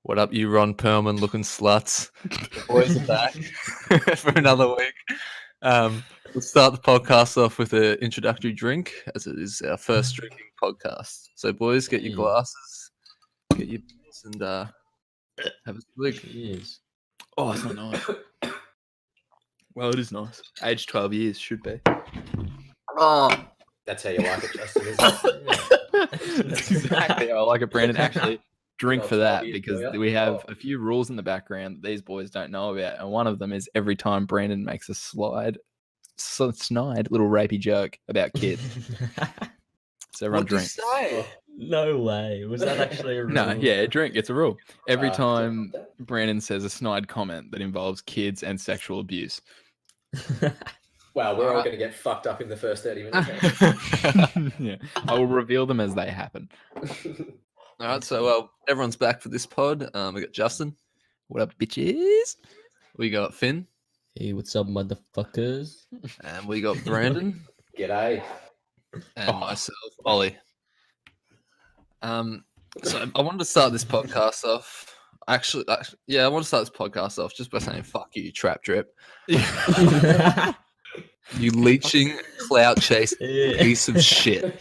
What up, you Ron Perlman looking sluts? The boys are back for another week. We'll start the podcast off with an introductory drink, as it is our first drinking podcast. So, boys, get your glasses, get your beers, and have a swig. Cheers. Oh, it's not nice. Well, it is nice. Age 12 years should be. Oh, That's how you like it, Justin, isn't it? That's exactly how I like it, Brandon. Actually, drink Well, for that 12 years because for you. we have Oh. a few rules in the background that these boys don't know about, and one of them is every time Brandon makes a snide little rapey joke about kids, so everyone what'd you drinks. say? No way. Was that actually a rule? No, yeah, drink. It's a rule. Every Wow, time don't- Brandon says a snide comment that involves kids and sexual abuse. Wow, we're all Alright. going to get fucked up in the first 30 minutes. Yeah, I will reveal them as they happen. All right, so everyone's back for this pod. We got Justin, What up, bitches? we got Phin, Hey, what's up, motherfuckers? and we got Brandon, G'day. and myself, Ollie. So I wanted to start this podcast off. Actually, I want to start this podcast off just by saying, "Fuck you, Trap Drip, you leeching, clout chase piece of shit."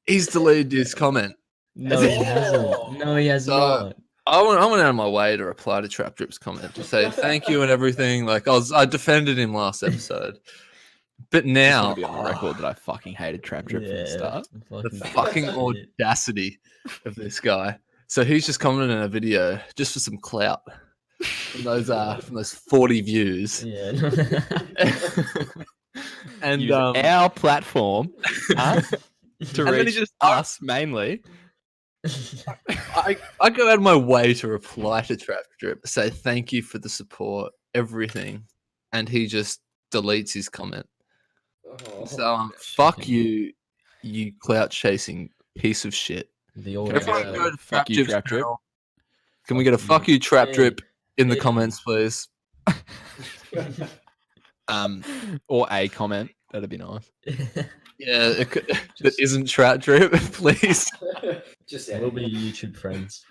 He's deleted his comment. No, he hasn't. No, he has So- not. I went out of my way to reply to Trap Drip's comment to say thank you and everything. Like I defended him last episode, but Now now be on record that I fucking hated Trap Drip from the start. the fucking shit. audacity of this guy. So he's just commented in a video just for some clout from those 40 views. Yeah. And Use our platform to And then he reach just- us mainly. I go out of my way to reply to Trap Drip, say thank you for the support, everything, and he just deletes his comment. Oh. So fuck you, you clout chasing piece of shit. The old Everyone Yeah. go to Fuck Trap you, Drip's Trap Drip. channel. Can we get a fuck you, Trap Yeah. Drip, in the Yeah. comments, please? Or a comment. That'd be nice. Yeah, that isn't Trap Drip, please. Just We'll be YouTube friends.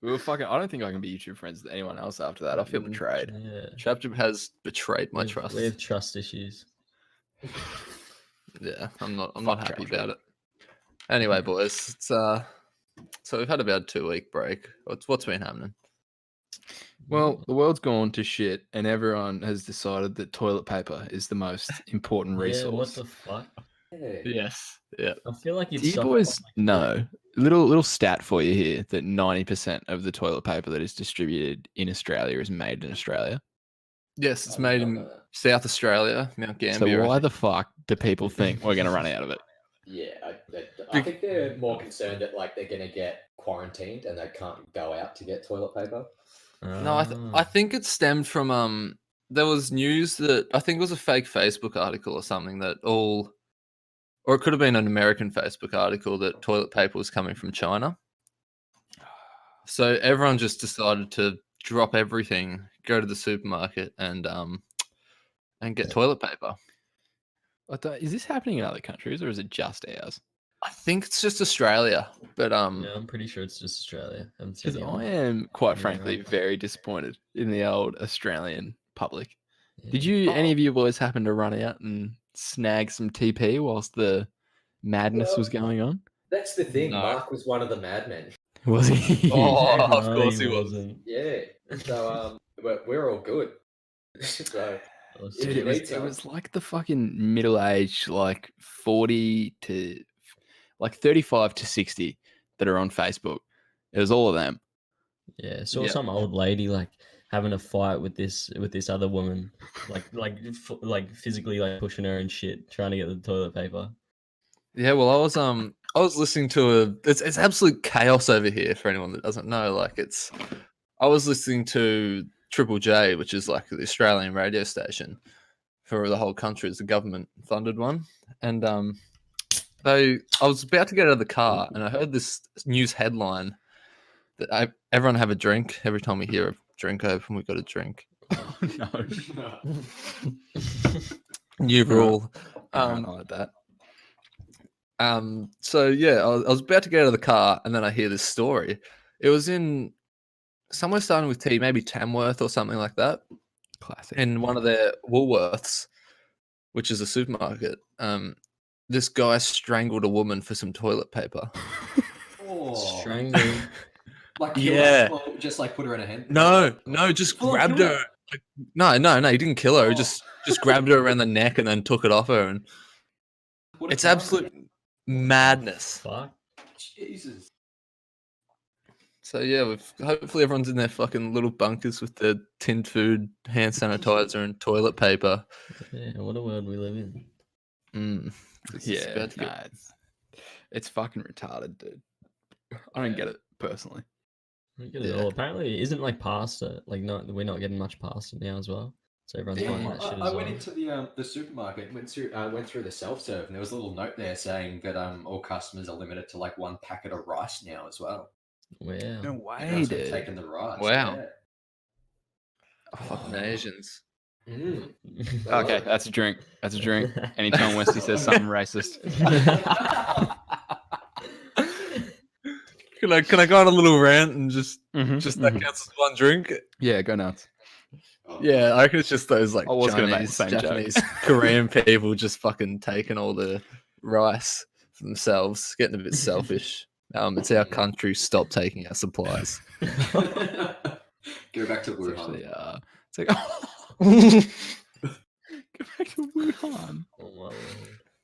We were fucking. I don't think I can be YouTube friends with anyone else after that. I feel betrayed. Yeah. Trap Drip has betrayed my We- trust. We have trust issues. Yeah, I'm not Fuck happy Trap about it. Anyway, boys, it's so we've had about a 2-week break. What's been happening? Well, the world's gone to shit, and everyone has decided that toilet paper is the most important Yeah, resource. what the fuck? Yeah. Yes. Yeah. I feel like it's Do you boys know? Little stat for you here that 90% of the toilet paper that is distributed in Australia is made in Australia. Yes, it's made in South Australia, Mount Gambier. So I why think. the fuck do people think we're going to run out of it? Yeah, I think they're more concerned that like they're going to get quarantined and they can't go out to get toilet paper. No, I think it stemmed from there was news that I think it was a fake Facebook article or something that or it could have been an American Facebook article that toilet paper was coming from China. So everyone just decided to drop everything, go to the supermarket and get toilet paper. Is this happening in other countries or is it just ours? I think it's just Australia, but Yeah, I'm pretty sure it's just Australia. I haven't seen Because the I other. am, quite Yeah, frankly, right. very disappointed in the old Australian public. Did Yeah. any of you boys happen to run out and snag some TP whilst the madness was going on? That's the thing. No. Mark was one of the madmen. Was he? Oh, No, of course he was. wasn't. Yeah. So we're all good. So I was Dude, Did you it eat was, some? like the fucking middle age, like 40 to like 35 to 60 that are on Facebook. It was all of them. Yeah, saw Yeah. some old lady like having a fight with this other woman, like physically like pushing her and shit, trying to get the toilet paper. yeah. Well, I was listening to it's absolute chaos over here for anyone that doesn't know. Like I was listening to Triple J, which is like the Australian radio station for the whole country. It's a government funded one, and I was about to get out of the car and I heard this news headline that everyone have a drink. Every time we hear a drink open, we got a drink. Oh, no. New rule. I like that. So yeah, I was about to get out of the car, and then I hear this story. It was in somewhere starting with T, maybe Tamworth or something like that, Classic. in one of their Woolworths, which is a supermarket. This guy strangled a woman for some toilet paper. Oh, Strangling. like Yeah. or just like put her in a hand. No, just Full on grabbed killed her. her? No, he didn't kill her. He Oh. just grabbed her around the neck and then took it off her. And What a it's crime. absolute madness. Fuck. Jesus. So yeah, hopefully everyone's in their fucking little bunkers with their tinned food, hand sanitizer, and toilet paper. Yeah, what a world we live in. It's Yeah, about to get- nah, it's fucking retarded, dude. I don't get it personally. I don't get it Yeah. all. Apparently, it isn't like past it. Like, we're not getting much past it now as well. So everyone's buying that shit as I well. went into the supermarket, went through the self serve, and there was a little note there saying that all customers are limited to like 1 packet of rice now as well. Wow. No way, Everyone's been dude. taking the rice. Wow. Yeah. fucking Asians. Mm. Okay, that's a drink. That's a drink. Anytime Westy says something racist. Can I go on a little rant and just Mm-hmm, that counts as one drink? Yeah, go nuts. Yeah, I reckon it's just those like I was gonna make the Chinese, same joke. Japanese, Korean people just fucking taking all the rice for themselves, getting a bit selfish. It's our country. Stop taking our supplies. Go back to It's Wuhan. actually, it's like, go back to Wuhan. Oh, my lord.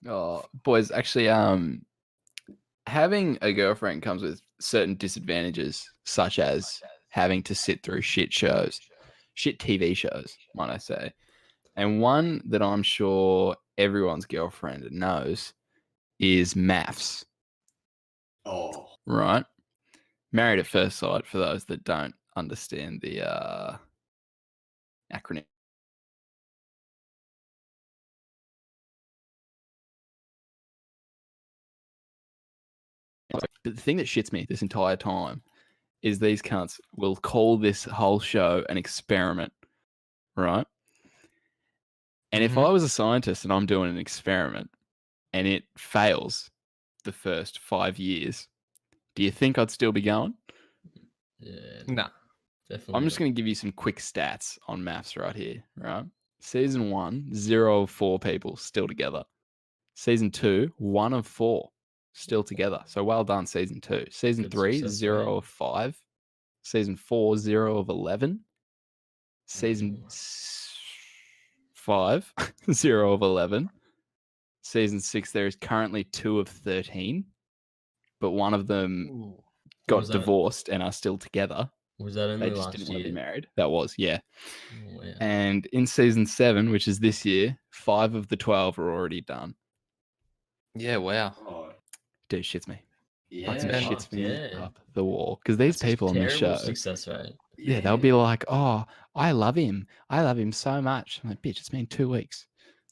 Oh, boys, actually, having a girlfriend comes with certain disadvantages, such as having to sit through shit TV shows, might I say. And one that I'm sure everyone's girlfriend knows is maths, Oh. right? Married at First Sight, for those that don't understand the acronym. But the thing that shits me this entire time is these cunts will call this whole show an experiment, right? And if I was a scientist and I'm doing an experiment and it fails the first 5 years, do you think I'd still be going? Yeah, No. definitely. I'm just going to give you some quick stats on maths right here, right? Season 1, 0 of 4 people still together. Season 2, 1 of 4 still together. So well done, Season 2. Season Good 3, success 0 rate. of 5. Season 4, 0 of 11. Season 5, 0 of 11. Season 6, there is currently 2 of 13, but one of them got was that? divorced and are still together. Was that only They just last didn't want to be year? married. That was, yeah. Oh, wow. And in season 7, which is this year, 5 of the 12 are already done. Yeah, wow. Oh. Dude, shits me. Yeah. Fucking And- shits me yeah. up the wall. Because these That's a people on this show, terrible success rate. yeah, they'll be like, oh, I love him. I love him so much. I'm like, bitch, it's been 2 weeks.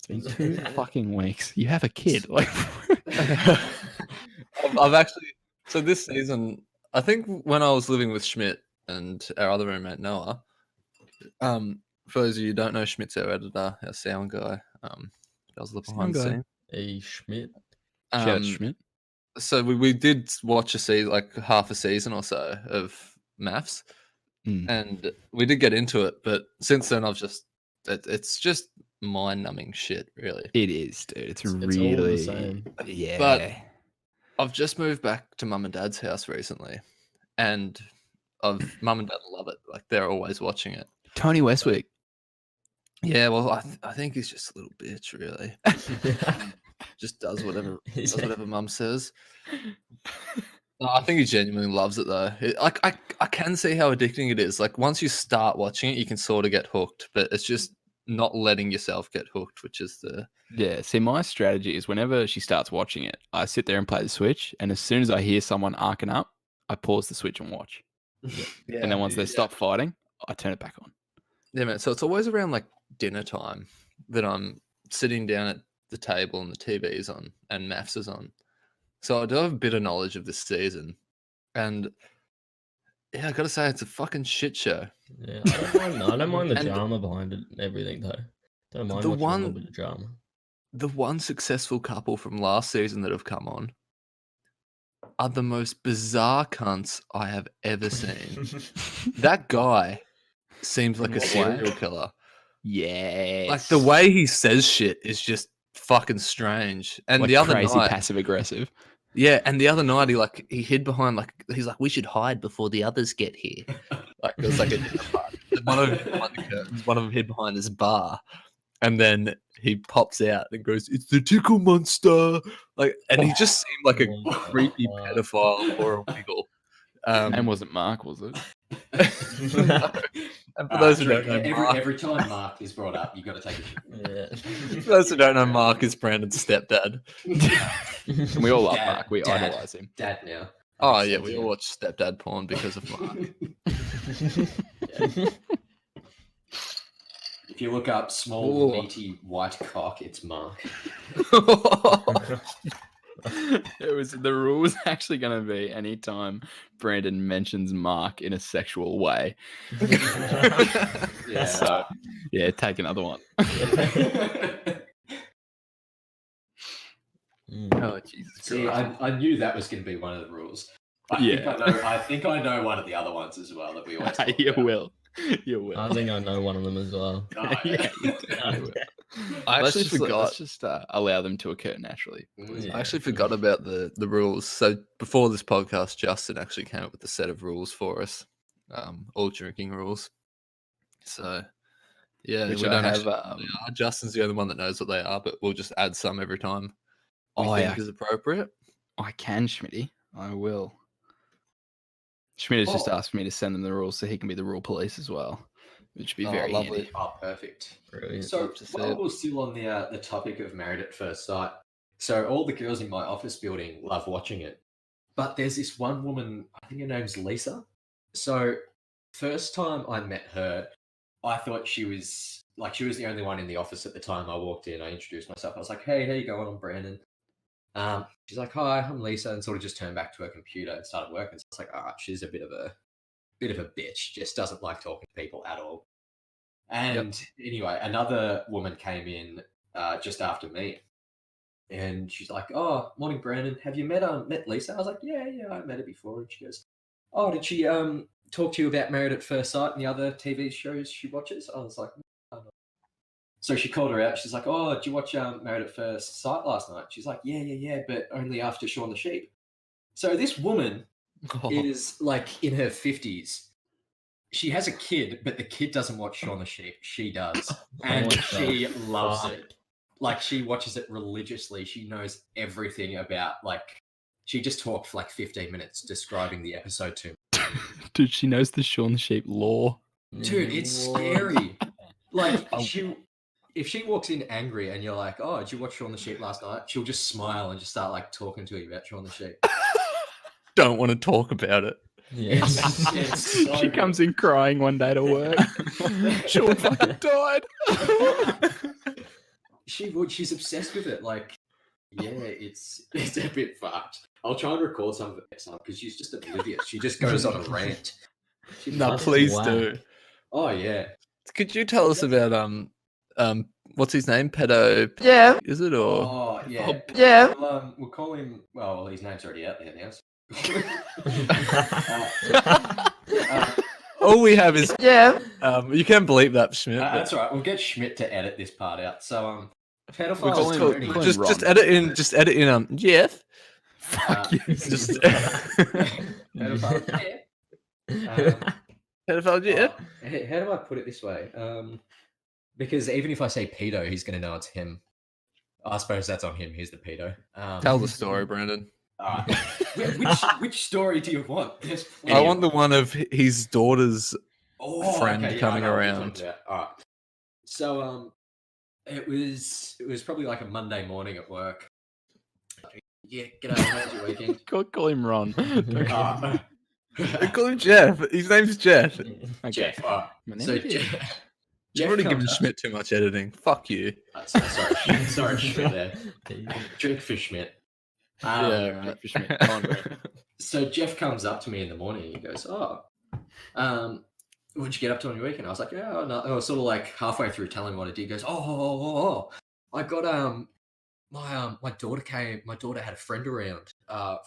It's been 2 fucking weeks. You have a kid. Like, I've actually, so this season, I think when I was living with Schmidt and our other roommate Noah, for those of you who don't know, Schmidt's our editor, our sound guy, does the behind the Sound guy. scenes. A Schmidt. shout out Um, Schmidt. so we did watch a season, like half a season or so of maths, Mm. and we did get into it. But since then, it's just mind-numbing shit, really. It is, dude. It's It's all the really, same. yeah. But I've just moved back to mum and dad's house recently, and mum and dad love it. Like they're always watching it. Tony Westwick. Yeah, well, I think he's just a little bitch, really. Just does whatever mum says. No, I think he genuinely loves it though. I can see how addicting it is. Like once you start watching it, you can sort of get hooked, but it's just not letting yourself get hooked, which is the Yeah, see, my strategy is whenever she starts watching it, I sit there and play the Switch, and as soon as I hear someone arcing up, I pause the Switch and watch. yeah. And then once they stop fighting, I turn it back on. Yeah, man. So it's always around like dinner time that I'm sitting down at the table and the TV's on and maths is on. So I do have a bit of knowledge of this season, and yeah, I gotta say it's a fucking shit show. Yeah, I don't mind the And- drama behind it and everything though. Don't mind The watching a little one- bit of drama. the one successful couple from last season that have come on are the most bizarre cunts I have ever seen. That guy seems like a What way? serial killer. Yes. Like the way he says shit is just fucking strange. And like the other crazy night, passive aggressive. yeah, and the other night he hid behind he's like, we should hide before the others get here. Like it was like a dinner party. One of behind the curtains, one of them hid behind this bar, and then he pops out and goes, "It's the tickle monster!" Like, and he just seemed like a Oh my creepy God. pedophile or a wiggle. Name wasn't Mark, was it? And for those who Drake, don't know, Mark, every time Mark is brought up, you got to take a shit. Yeah. for those who don't know, Mark is Brandon's stepdad. And we all love Dad, Mark. We Dad. idolize him. Dad now. Oh yeah, we all watch stepdad porn because of Mark. If you look up small, Ooh. meaty white cock, it's Mark. The rule was actually going to be anytime Brandon mentions Mark in a sexual way. Yeah. So, yeah, take another one. Oh Jesus See, Christ! I knew that was going to be one of the rules. Yeah. I think I know one of the other ones as well that we always talk You about. will. You will. I think I know one of them as well. Oh, Yeah, you definitely will. I Let's actually just, forgot. let's just allow them to occur naturally. Mm. I actually forgot about the rules. So before this podcast, Justin actually came up with a set of rules for us, all drinking rules. So yeah, Which we I don't have, actually know what they are. Justin's the only one that knows what they are, but we'll just add some every time we Oh, think yeah. is appropriate. I can, Schmitty. I will. Schmidt has just Oh. asked me to send him the rules so he can be the rule police as well, which would be Oh, very lovely. handy. Oh, perfect. Brilliant. So Love to see while it. we're still on the topic of Married at First Sight, so all the girls in my office building love watching it, but there's this one woman, I think her name's Lisa. So first time I met her, I thought she was the only one in the office at the time. I walked in, I introduced myself. I was like, "Hey, how you going? I'm Brandon." She's like, "Hi, I'm Lisa," and sort of just turned back to her computer and started working. So I was like, "Ah, she's a bit of a bitch. Just doesn't like talking to people at all." And anyway, another woman came in just after me, and she's like, "Oh, morning, Brandon. Have you met Lisa?" I was like, "Yeah, I met her before." And she goes, "Oh, did she talk to you about Married at First Sight and the other TV shows she watches?" I was like, "No." So she called her out. She's like, "Oh, did you watch Married at First Sight last night?" She's like, "Yeah, but only after Shaun the Sheep." So this woman Oh, is like in her 50s. She has a kid, but the kid doesn't watch Shaun the Sheep. She does. And What the she loves fuck? it. Like, she watches it religiously. She knows everything about, like, she just talked for like 15 minutes describing the episode to me. Dude, she knows the Shaun the Sheep lore. Dude, it's What? scary. Like, if she walks in angry and you're like, "Oh, did you watch Shaun the Sheep last night?" She'll just smile and just start, like, talking to you about Shaun the Sheep. don't want to talk about it. Yeah. It's so She comes in crying one day to work. Shaun fucking died. She's obsessed with it. Like, yeah, it's a bit fucked. I'll try and record some of it next time because she's just oblivious. She just goes on a rant. No, That's please whack. do. Oh yeah. Could you tell us about what's his name? Pedo? Yeah. Is it or? Oh yeah. Yeah. We'll call him. Well, his name's already out there now. So. All we have is yeah. You can bleep that, Schmidt. but That's all right. We'll get Schmidt to edit this part out. So we'll pedophiles. call him- Tony. call him just Ron. edit in. Just edit in. Jeff. Fuck you. Just Pedophile. pedophile. Jeff. How do I put it this way? Because even if I say pedo, he's going to know it's him. I suppose that's on him. He's the pedo. Tell the story, Brandon. Which story do you want? There's I plenty want the one of his daughter's Oh, friend okay, yeah, coming I know what you're around. talking about. All right. So it was probably like a Monday morning at work. Yeah, g'day, how's your weekend? Call him Ron. Don't call him- They call him Jeff. His name's Jeff. Okay. Jeff. All right. My name So is Jeff. Jeff, You've already given comes up- Schmidt too much editing. Fuck you. Sorry, Schmidt there. Drink for Schmidt. Yeah, right. Drink for Schmidt. Go on, bro. So Jeff comes up to me in the morning and he goes, "Oh, what'd you get up to on your weekend?" I was like, "Yeah, no." I was sort of like halfway through telling him what I did. He goes, "Oh, I got my daughter came. My daughter had a friend around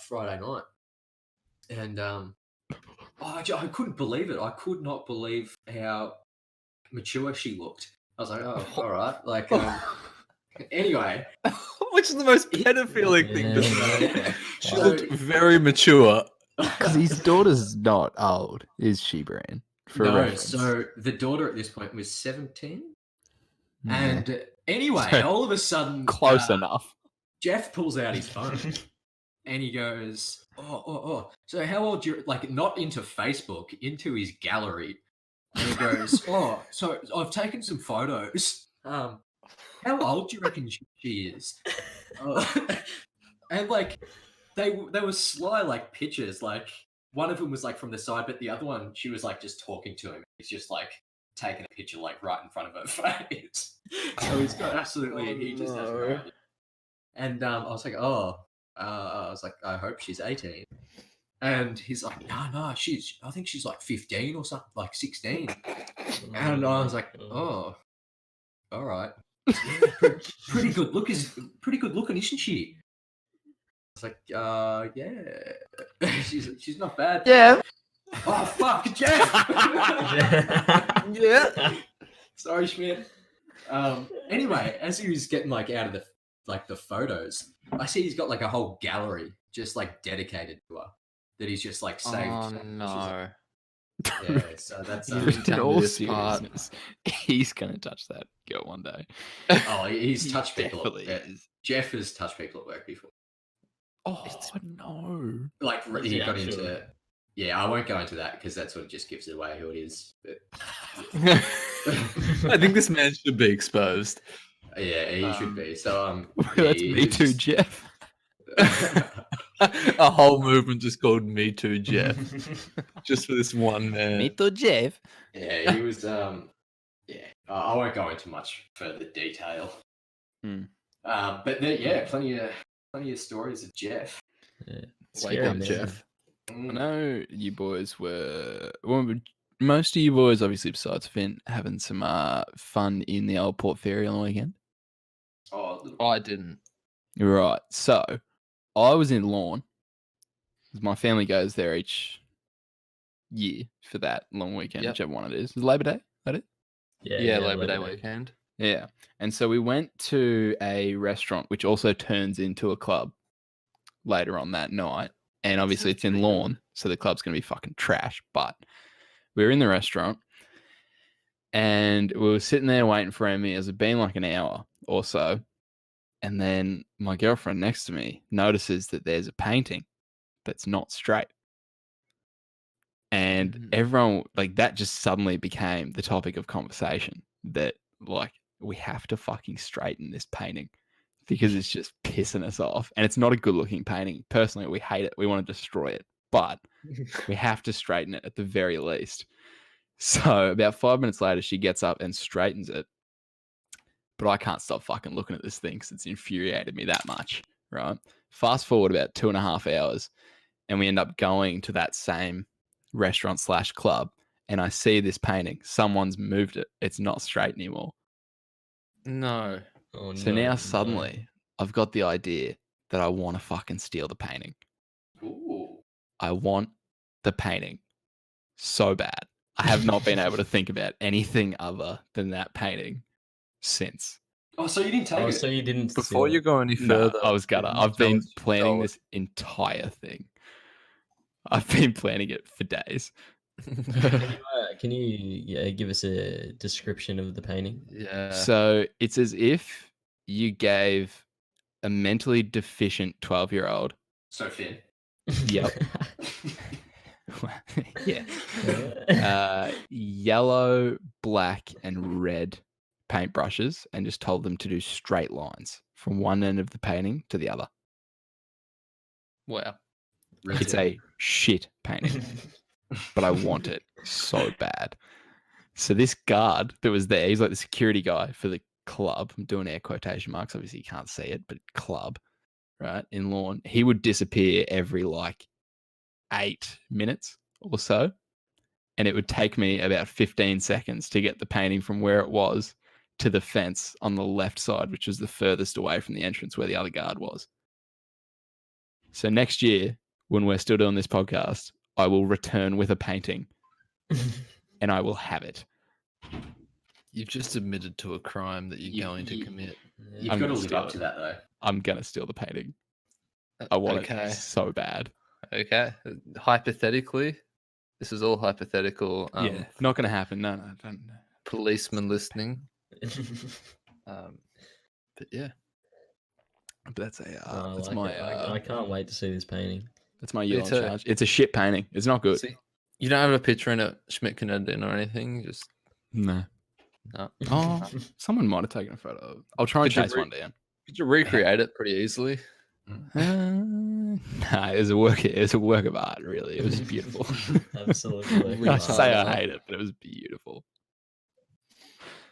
Friday night, and I couldn't believe it. I could not believe how mature she looked. I was like, oh, all right. Like, anyway, Which is the most pedophilic thing to say. Yeah. She So- looked very mature. Because his daughter's not old, is she, Brian? For no. reference. So the daughter at this point was 17, Yeah. and anyway, So- all of a sudden, Close enough. Jeff pulls out his phone and he goes, oh. So how old you? Like, not into Facebook, into his gallery, and he goes, oh, so I've taken some photos. How old do you reckon she is? And like, they were sly like pictures. Like, one of them was like from the side, but the other one, she was like just talking to him. He's just like taking a picture like right in front of her face. So he's got absolutely. He just has no idea. And I was like, I hope she's 18. And he's like, no, I think she's like 15 or something, like 16. And I was like, oh, all right. Yeah, pretty good looking, isn't she? I was like, yeah. she's not bad. Yeah. Oh, fuck, Jeff! Yeah. Sorry, Schmidt. Anyway, as he was getting like out of the photos, I see he's got like a whole gallery just like dedicated to her that he's just like saved. Oh pictures of. no. Yeah, so that's You didn't In tell me all this part. seriousness, he's going to touch that girl one day. oh, he's He touched people. definitely At, is. Jeff has touched people at work before. Oh, no. Like he Yeah, got sure. into. Yeah, I won't go into that because that sort of just gives it away who it is. But I think this man should be exposed. yeah, he should be. So That's he me too, was- Jeff. A whole movement just called Me Too Jeff. Just for this one man. too, Jeff. Yeah, he was. Yeah, I won't go into much further detail. Hmm. But yeah, plenty of stories of Jeff. Yeah. Wake Scary, up, man. Jeff. I know you boys were. Well, most of you boys, obviously, besides Phin, having some fun in the old Port Fairy on the weekend. Oh, I didn't. Right. So, I was in Lawn. 'Cause my family goes there each year for that long weekend, Yep. whichever one it is. Is it Labor Day? Is that it? Yeah, Labor Day weekend. Yeah. And so we went to a restaurant, which also turns into a club later on that night. And obviously it's in pretty good. Lawn, so the club's going to be fucking trash. But we were in the restaurant and we were sitting there waiting for Amy. It had been like an hour or so. And then my girlfriend next to me notices that there's a painting that's not straight. And Mhm. everyone, like, that just suddenly became the topic of conversation that, like, we have to fucking straighten this painting because it's just pissing us off. And it's not a good looking painting. Personally, we hate it. We want to destroy it, but we have to straighten it at the very least. So about 5 minutes later, she gets up and straightens it. But I can't stop fucking looking at this thing because it's infuriated me that much, right? Fast forward about 2.5 hours, and we end up going to that same restaurant / club, and I see this painting. Someone's moved it. It's not straight anymore. No. Oh, So no, now no. suddenly I've got the idea that I want to fucking steal the painting. ooh. I want the painting so bad. I have not been able to think about anything other than that painting since. Oh, so you didn't take Oh, it? so you didn't. Before steal you it. go any No, further, I was gonna. you I've tell been us you planning stole it. this entire thing. I've been planning it for days. Can you give us a description of the painting? Yeah. So it's as if you gave a mentally deficient 12-year-old. So Finn. Yep. Yeah. Yellow, black, and red paintbrushes, and just told them to do straight lines from one end of the painting to the other. Wow. It's a shit painting, but I want it so bad. So this guard that was there, he's like the security guy for the club. I'm doing air quotation marks. Obviously, you can't see it, but club, right, in Lawn. He would disappear every like 8 minutes or so. And it would take me about 15 seconds to get the painting from where it was to the fence on the left side, which was the furthest away from the entrance where the other guard was. So next year, when we're still doing this podcast, I will return with a painting and I will have it. You've just admitted to a crime that you're going to commit. You've I'm got to gonna live steal up it. to that though. I'm going to steal the painting. I want Okay. it so bad. Okay. Hypothetically, this is all hypothetical. Yeah, not going to happen. No, don't. Policeman listening. But yeah. But that's I that's like my it. I can't wait to see this painting. that's my year Me on too. charge. It's a shit painting. It's not good. See, you don't have a picture in it, Schmidt can edit in or anything. Just No. no. Oh, someone might have taken a photo. I'll try and Could you chase one down. Could you recreate it pretty easily? No, it was a work. It was a work of art. Really, it was beautiful. Absolutely. I Retard say I art. hate it, but it was beautiful.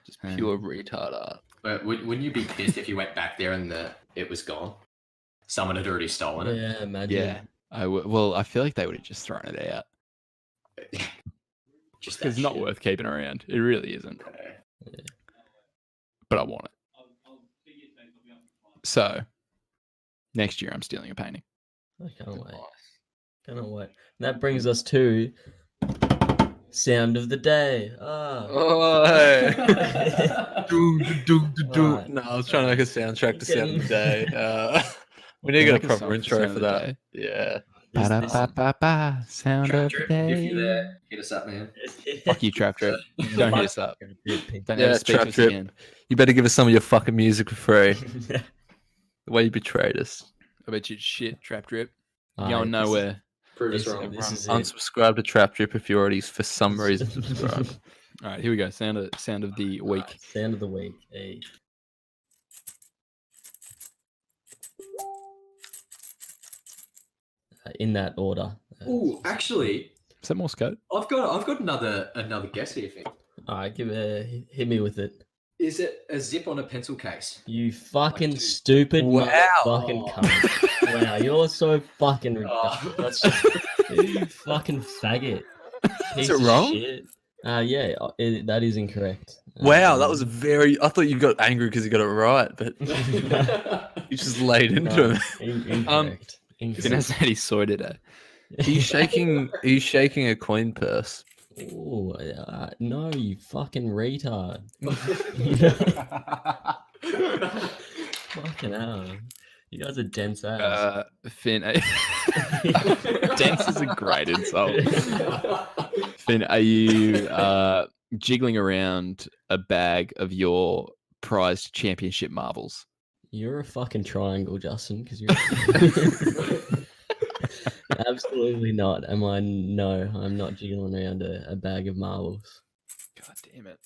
Just pure retard art. But wouldn't you be pissed if you went back there and it was gone? Someone had already stolen it. Yeah, imagine. Yeah, well, I feel like they would have just thrown it out. Just It's that not shit. worth keeping around. It really isn't. Okay. But I want it. So next year, I'm stealing a painting. I can't wait. Cannot wait. That brings us to sound of the day. Ah. Oh, hey. Alright. No, I was trying to make a soundtrack to Sound of the Day. We need to Yeah, get like a a proper song for intro Sound for of the that. Day. Yeah. Ba-da-ba-ba-ba, sound Trap of the Drip, day. if you're there, hit us up, man. Fuck you, Trap Drip. Don't hit us up. Don't Yeah, ever speak to Trap us Drip. again. You better give us some of your fucking music for free. The way you betrayed us. I bet you shit, Trap Drip. Alright, Going this- nowhere. Prove us This, wrong. this is it. Unsubscribe to Trap Drip if you already, for some reason, subscribed. All right, here we go. Sound of the week. Alright, sound of the week. Hey. In that order. Oh, actually, Is that Morse code? I've got another guess here, Finn. All right, hit me with it. Is it a zip on a pencil case? You fucking dude. stupid Wow. motherfucking cunt. Wow, you're so fucking Oh. ridiculous. You fucking faggot. Piece it of wrong? shit. Yeah, that is incorrect. Wow, that was very. I thought you got angry because you got it right, but you just laid into him. Incorrect. Finn Incorrect. has had his soy today. Are you shaking? Are you shaking a coin purse? Ooh, no, you fucking retard. Fucking hell. You guys are dense ass. Finn, dense is a great insult. Finn, are you jiggling around a bag of your prized championship marbles? You're a fucking triangle, Justin, because you're. Absolutely not. Am I? No, I'm not jiggling around a bag of marbles. God damn it.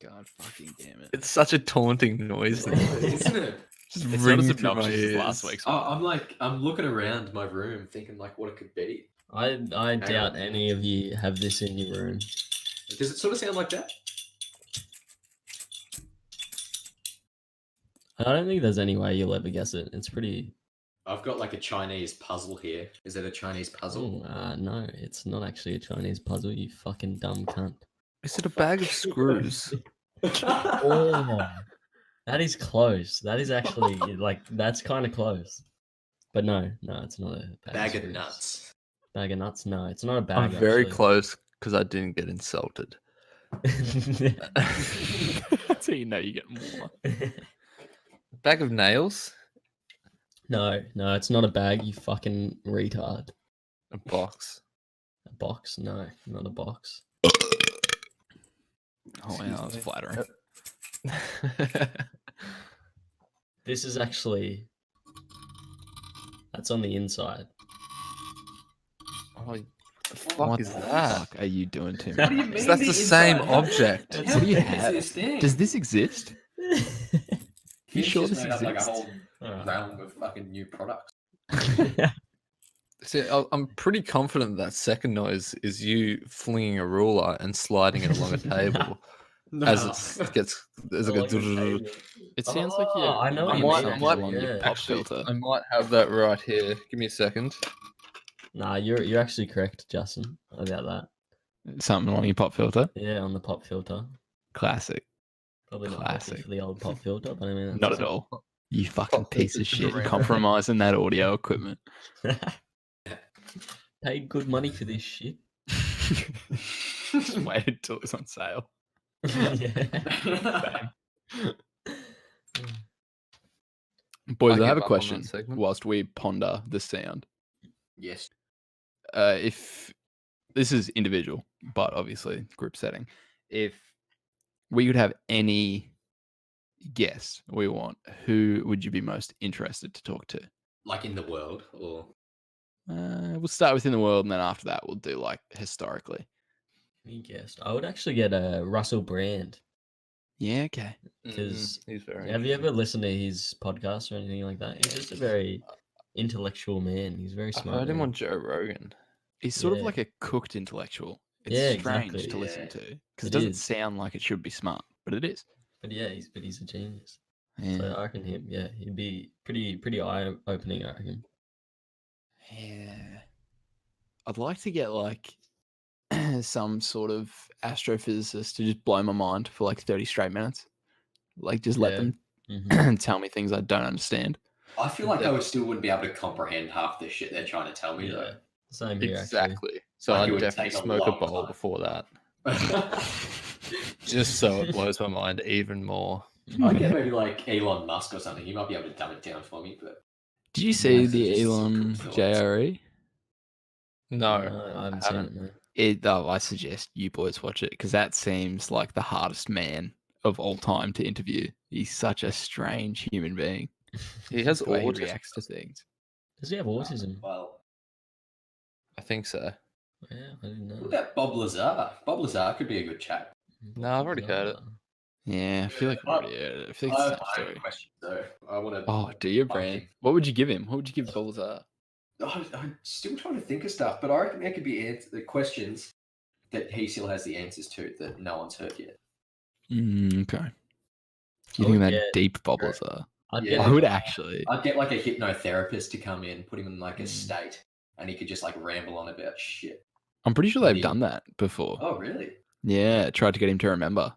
God fucking damn it. It's such a taunting noise. Isn't it? Just It's not rings as through my obnoxious as ears. last week's one. I'm looking around my room thinking like what it could be. I doubt any of you have this in your room. Does it sort of sound like that? I don't think there's any way you'll ever guess it. It's pretty. I've got like a Chinese puzzle here. Is it a Chinese puzzle? No, it's not actually a Chinese puzzle. You fucking dumb cunt. Is it a bag of screws? Oh, that is close. That is actually that's kind of close. But no, it's not a Bag of screws. nuts. Bag of nuts? No, it's not a bag. I'm very actually. close because I didn't get insulted. That's how you know you get more. Bag of nails? No, it's not a bag. You fucking retard. A box. A box? No, not a box. Oh, wow, that's flattering. This is actually. That's on the inside. Oh, what the fuck What is the that? fuck are you doing to What do me? you mean? That's the same object. What do you have? This thing? Does this exist? You Finn's sure just this made up like a exists? whole realm of fucking new products. See, I'm pretty confident that second noise is you flinging a ruler and sliding it along a table as it gets. As it goes. It sounds like you're. I know what running you something mean, along your yeah. pop Actually, filter. I might have that right here. Give me a second. Nah, you're actually correct, Justin, about that. Something along your pop filter. Yeah, on the pop filter. Classic. Probably not Classic. healthy for the old pop filter, but I mean, Not at all. You fucking Pop piece of filter's shit. around. Compromising that audio equipment. Paid good money for this shit. Just waited till it's on sale. Yeah. Boys, I I have a give up on that question segment. whilst we ponder the sound. Yes. If this is individual, but obviously group setting, if we could have any guest we want, who would you be most interested to talk to? Like in the world, or We'll start within the world, and then after that, we'll do like historically. You guessed. I would actually get a Russell Brand. Yeah, okay. Because he's very. have you ever listened to his podcast or anything like that? He's just a very intellectual man. He's a very I've smart. heard him man. on Joe Rogan. He's sort of Yeah. like a cooked intellectual. It's Yeah, strange exactly. to listen Yeah. to because it It doesn't is. sound like it should be smart, but it is. But yeah, he's a genius. Yeah. So I reckon him. Yeah, he'd be pretty eye opening. I reckon. Yeah. I'd like to get like some sort of astrophysicist to just blow my mind for like 30 straight minutes. Like just let Yeah. them Mhm. tell me things I don't understand. I feel like I still wouldn't be able to comprehend half the shit they're trying to tell me Yeah. Same here. Actually. Exactly. So Like, it I'd would definitely take a smoke a long bowl time. before that, though. just so it blows my mind even more. I'd get maybe like Elon Musk or something. He might be able to dumb it down for me, but Did you see That's the just Elon cool thoughts. JRE? No, I haven't seen it. No. I suggest you boys watch it because that seems like the hardest man of all time to interview. He's such a strange human being. He has The way he autism. reacts to things. Does he have autism? well, I think so. Yeah, I didn't know. what about Bob Lazar? Bob Lazar could be a good chat. No, I've already heard it. Yeah, I feel like I've already heard it. I feel like I it's have the a same story. question though. I want to. Oh, do you, Fuck Brand? him. What would you give him? What would you give Bolzar? I'm still trying to think of stuff, but I reckon there could be the questions that he still has the answers to that no one's heard yet. Okay. You I think would that get- deep Bolzar? I'd Yeah. get I would actually. I'd get like a hypnotherapist to come in, put him in like a Mm. state, and he could just like ramble on about shit. I'm pretty sure Maybe- they've done that before. Oh, really? Yeah, tried to get him to remember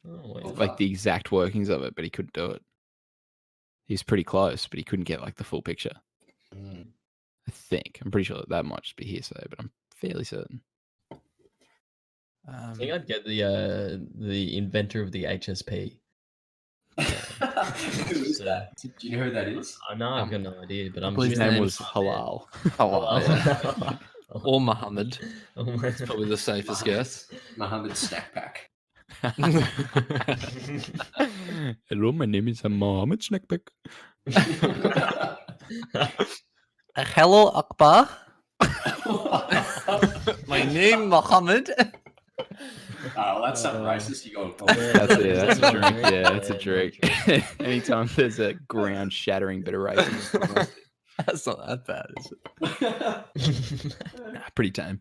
Oh, wait. Oh, like the exact workings of it, but he couldn't do it. He's pretty close, but he couldn't get like the full picture. Mm. I think. I'm pretty sure that might just be hearsay, but I'm fairly certain. I think I'd get the inventor of the HSP. Who is that? Do you know who that is? I know I've got no idea, but I'm His sure name name's was Halal. Oh, Halal. or Muhammad. That's Probably the safest guess. Muhammad Snack Pack. Hello, my name is Mohammed Snackback. Hello, Akbar. My name, Muhammad. Oh, that's something racist. You got. That's it. That's a That's drink. not Yeah, that's a yeah, drink. Anytime there's a ground shattering bit of racism, That's not that bad, is it? pretty tame.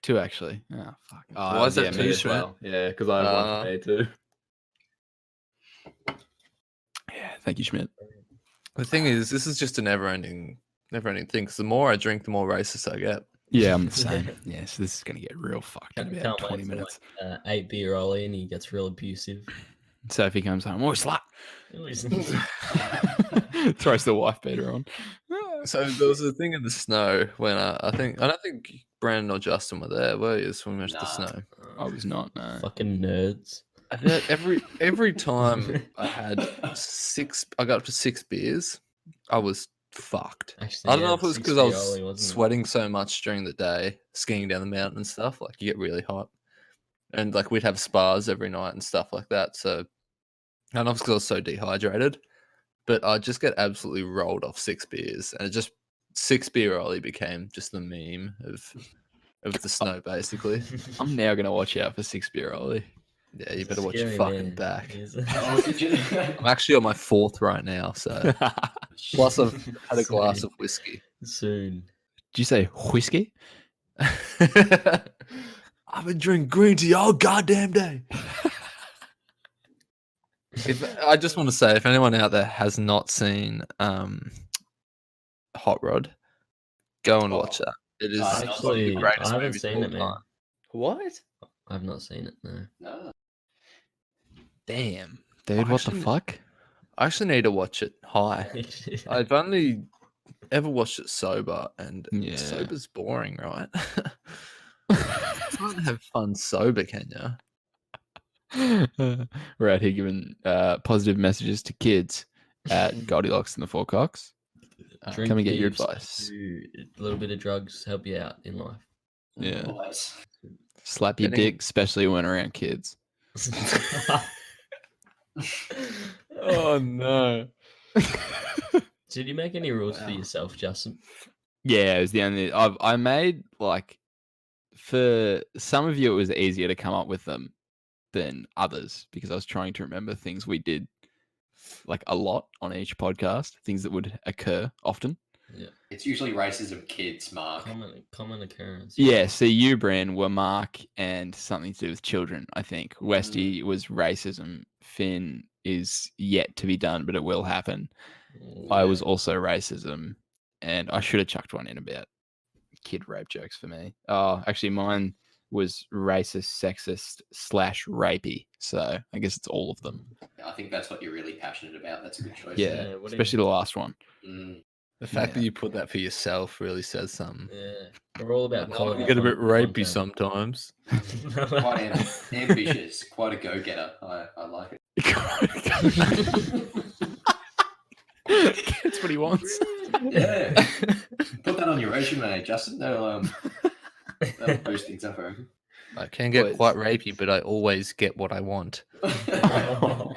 Two actually. Oh fuck. Oh, Why is that yeah, two, me as Schmidt? well? Yeah, because I have one for me too. Yeah, thank you, Schmidt. The thing is, this is just a never-ending thing. Because the more I drink, the more racist I get. Yeah, I'm the same. Yeah, so this is gonna get real fucked in Can't about wait 20 for, minutes. 8-beer Ollie and he gets real abusive. Sophie comes home. Oh, slut! Oh, he's- Throws the wife beater on. So there was a thing in the snow when I don't think Brandon or Justin were there, were you? When we went to the Nah. snow. I was not. No. Fucking nerds. I feel like every time I got up to 6 beers, I was fucked. Actually, I don't know if it was because I 6-beer was Ollie, wasn't it? sweating so much during the day, skiing down the mountain and stuff. Like you get really hot, and like we'd have spas every night and stuff like that. So I don't know if it's because I was so dehydrated, but I just get absolutely rolled off 6 beers, and it just 6-beer Ollie became just the meme of the snow, basically. I'm now gonna watch out for 6-beer Ollie. Yeah, you He's a better watch your scary fucking man. back. He is. Oh, did you? I'm actually on my 4th right now, so plus I've had a glass Same. of whiskey. Soon. Did you say whiskey? I've been drinking green tea all goddamn day. I just want to say, if anyone out there has not seen Hot Rod, go and watch that. It is I Actually, the greatest I haven't movie of seen all it, man. time. What? I've not seen it, no. No. Damn, dude, what the Actually- fuck? I actually need to watch it high. I've only ever watched it sober, and Yeah. sober's boring, right? You can't have fun sober, can you? We're out here giving positive messages to kids at Goldilocks and the Four Cocks. Drink Come and get your heaps, advice. do a little bit of drugs help you out in life. Yeah. Always. Slap your Getting- dick, especially when around kids. Oh no. Did you make any rules for Wow. yourself, Justin? Yeah, it was the only I made like for some of you it was easier to come up with them than others because I was trying to remember things we did like a lot on each podcast, things that would occur often. It's usually racism kids, Mark. Common occurrence. Yeah, so you, Bran, were Mark and something to do with children, I think. Westy was racism. Phin is yet to be done, but it will happen. I was also racism, and I should have chucked one in about kid rape jokes for me. Oh, actually, mine was racist, sexist / rapey. So I guess it's all of them. I think that's what you're really passionate about. That's a good choice. Yeah, Yeah, what do especially the last one. Mm. The fact Yeah. that you put that for yourself really says something. Yeah, we're all about Well, quality. You get a bit rapey content. sometimes. Quite ambitious, quite a go-getter. I like it. That's what he wants. Yeah. Put that on your resume, Justin. That'll boost things up, I reckon. I can get Boys. quite rapey, but I always get what I want. Oh,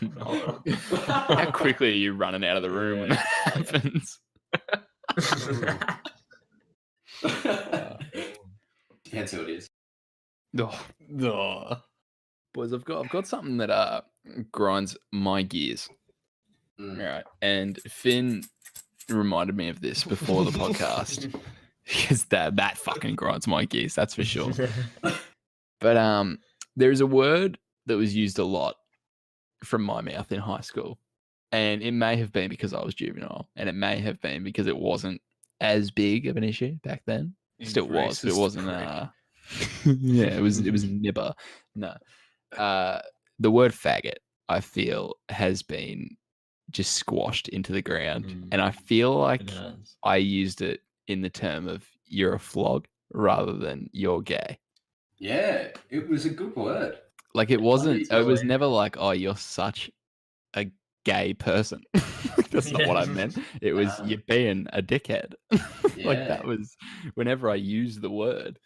no. How quickly are you running out of the room when that happens? Depends who it is. Oh. Boys, I've got something that grinds my gears. Mm. Right. And Phin reminded me of this before the podcast. Because that fucking grinds my gears, that's for sure. But there's a word that was used a lot from my mouth in high school. And it may have been because I was juvenile, and it may have been because it wasn't as big of an issue back then. Still was, but it Racist wasn't prick. yeah, it was nibber. No. The word faggot, I feel, has been just squashed into the ground. Mm. And I feel like It has. I used it in the term of you're a flog rather than you're gay. Yeah, it was a good word. Like it wasn't, it was totally. never like, oh, you're such a gay person. That's not what I Yeah. meant. It was Wow. you're being a dickhead. Like Yeah. that was whenever I use the word.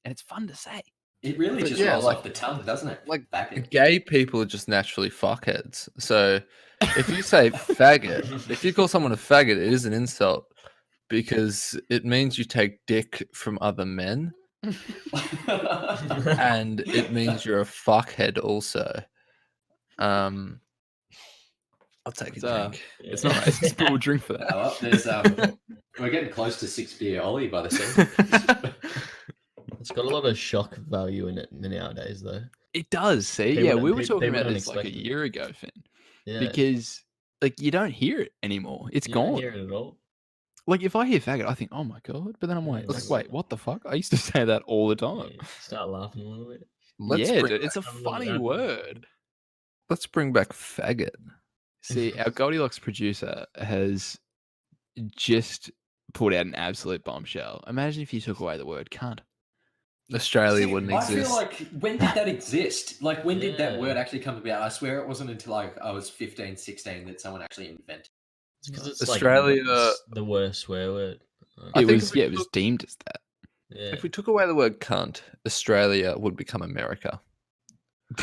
And it's fun to say. It really But just yeah, rolls like- off the tongue, doesn't it? like, back in. Gay people are just naturally fuckheads. So if you say faggot, if you call someone a faggot, it is an insult because it means you take dick from other men, and it means you're a fuckhead also. I'll take It's, a drink. It's not racist, but we'll drink for that. Well, there's we're getting close to 6 beer Ollie by the sound. It's got a lot of shock value in it nowadays, though. It does, see? People yeah, don't- we were pe- talking people about don't this like a expect it. year ago, Finn. Yeah, Because like you don't hear it anymore. It's you don't gone. hear it at all. Like if I hear faggot, I think, oh my god. But then I'm like, Yeah. wait, what the fuck? I used to say that all the time. Yeah, start laughing a little bit. Let's yeah, bring dude, it's a back a little funny bit. word. Let's bring back faggot. See, our Goldilocks producer has just put out an absolute bombshell. Imagine if you took away the word cunt. Australia See, wouldn't I exist. feel like, when did that exist? Like, when did that Yeah. word actually come about? I swear it wasn't until like I was 15, 16 that someone actually invented. It's because it's Australia- like the worst swear word. I It think was if we it was took- deemed as that. Yeah. If we took away the word cunt, Australia would become America.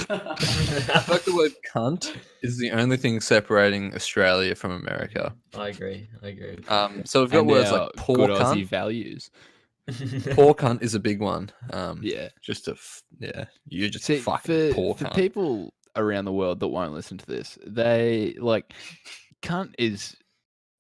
I feel like the word cunt is the only thing separating Australia from America. I agree. with So we've got And words our like poor good Aussie cunt. values. that. Poor cunt is a big one. Yeah. Just you just See, fucking poor for cunt. people around the world that won't listen to this, they like cunt is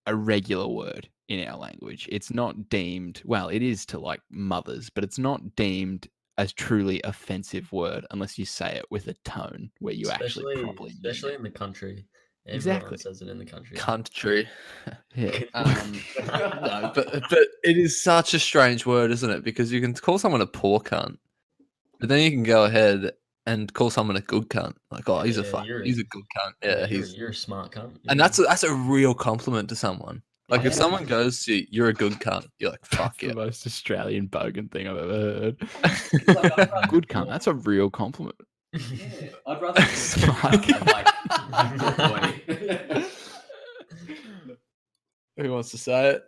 a regular word in our language. It's not deemed, well, it is to like mothers, but it's not deemed as truly offensive word unless you say it with a tone where you actually properly mean especially it. in the country. Everyone Exactly. says it in the country. Country. Yeah. No, but it is such a strange word, isn't it? Because you can call someone a poor cunt, but then you can go ahead and call someone a good cunt. Like, oh, he's a he's a good cunt. Yeah, you're a smart cunt. and that's a real compliment to someone. Like, if someone goes to you, you're a good cunt, you're like, fuck That's yeah. the most Australian bogan thing I've ever heard. Like, I'd rather- Good cunt. That's a real compliment. Yeah, I'd rather Smart like good boy. Who wants to say it?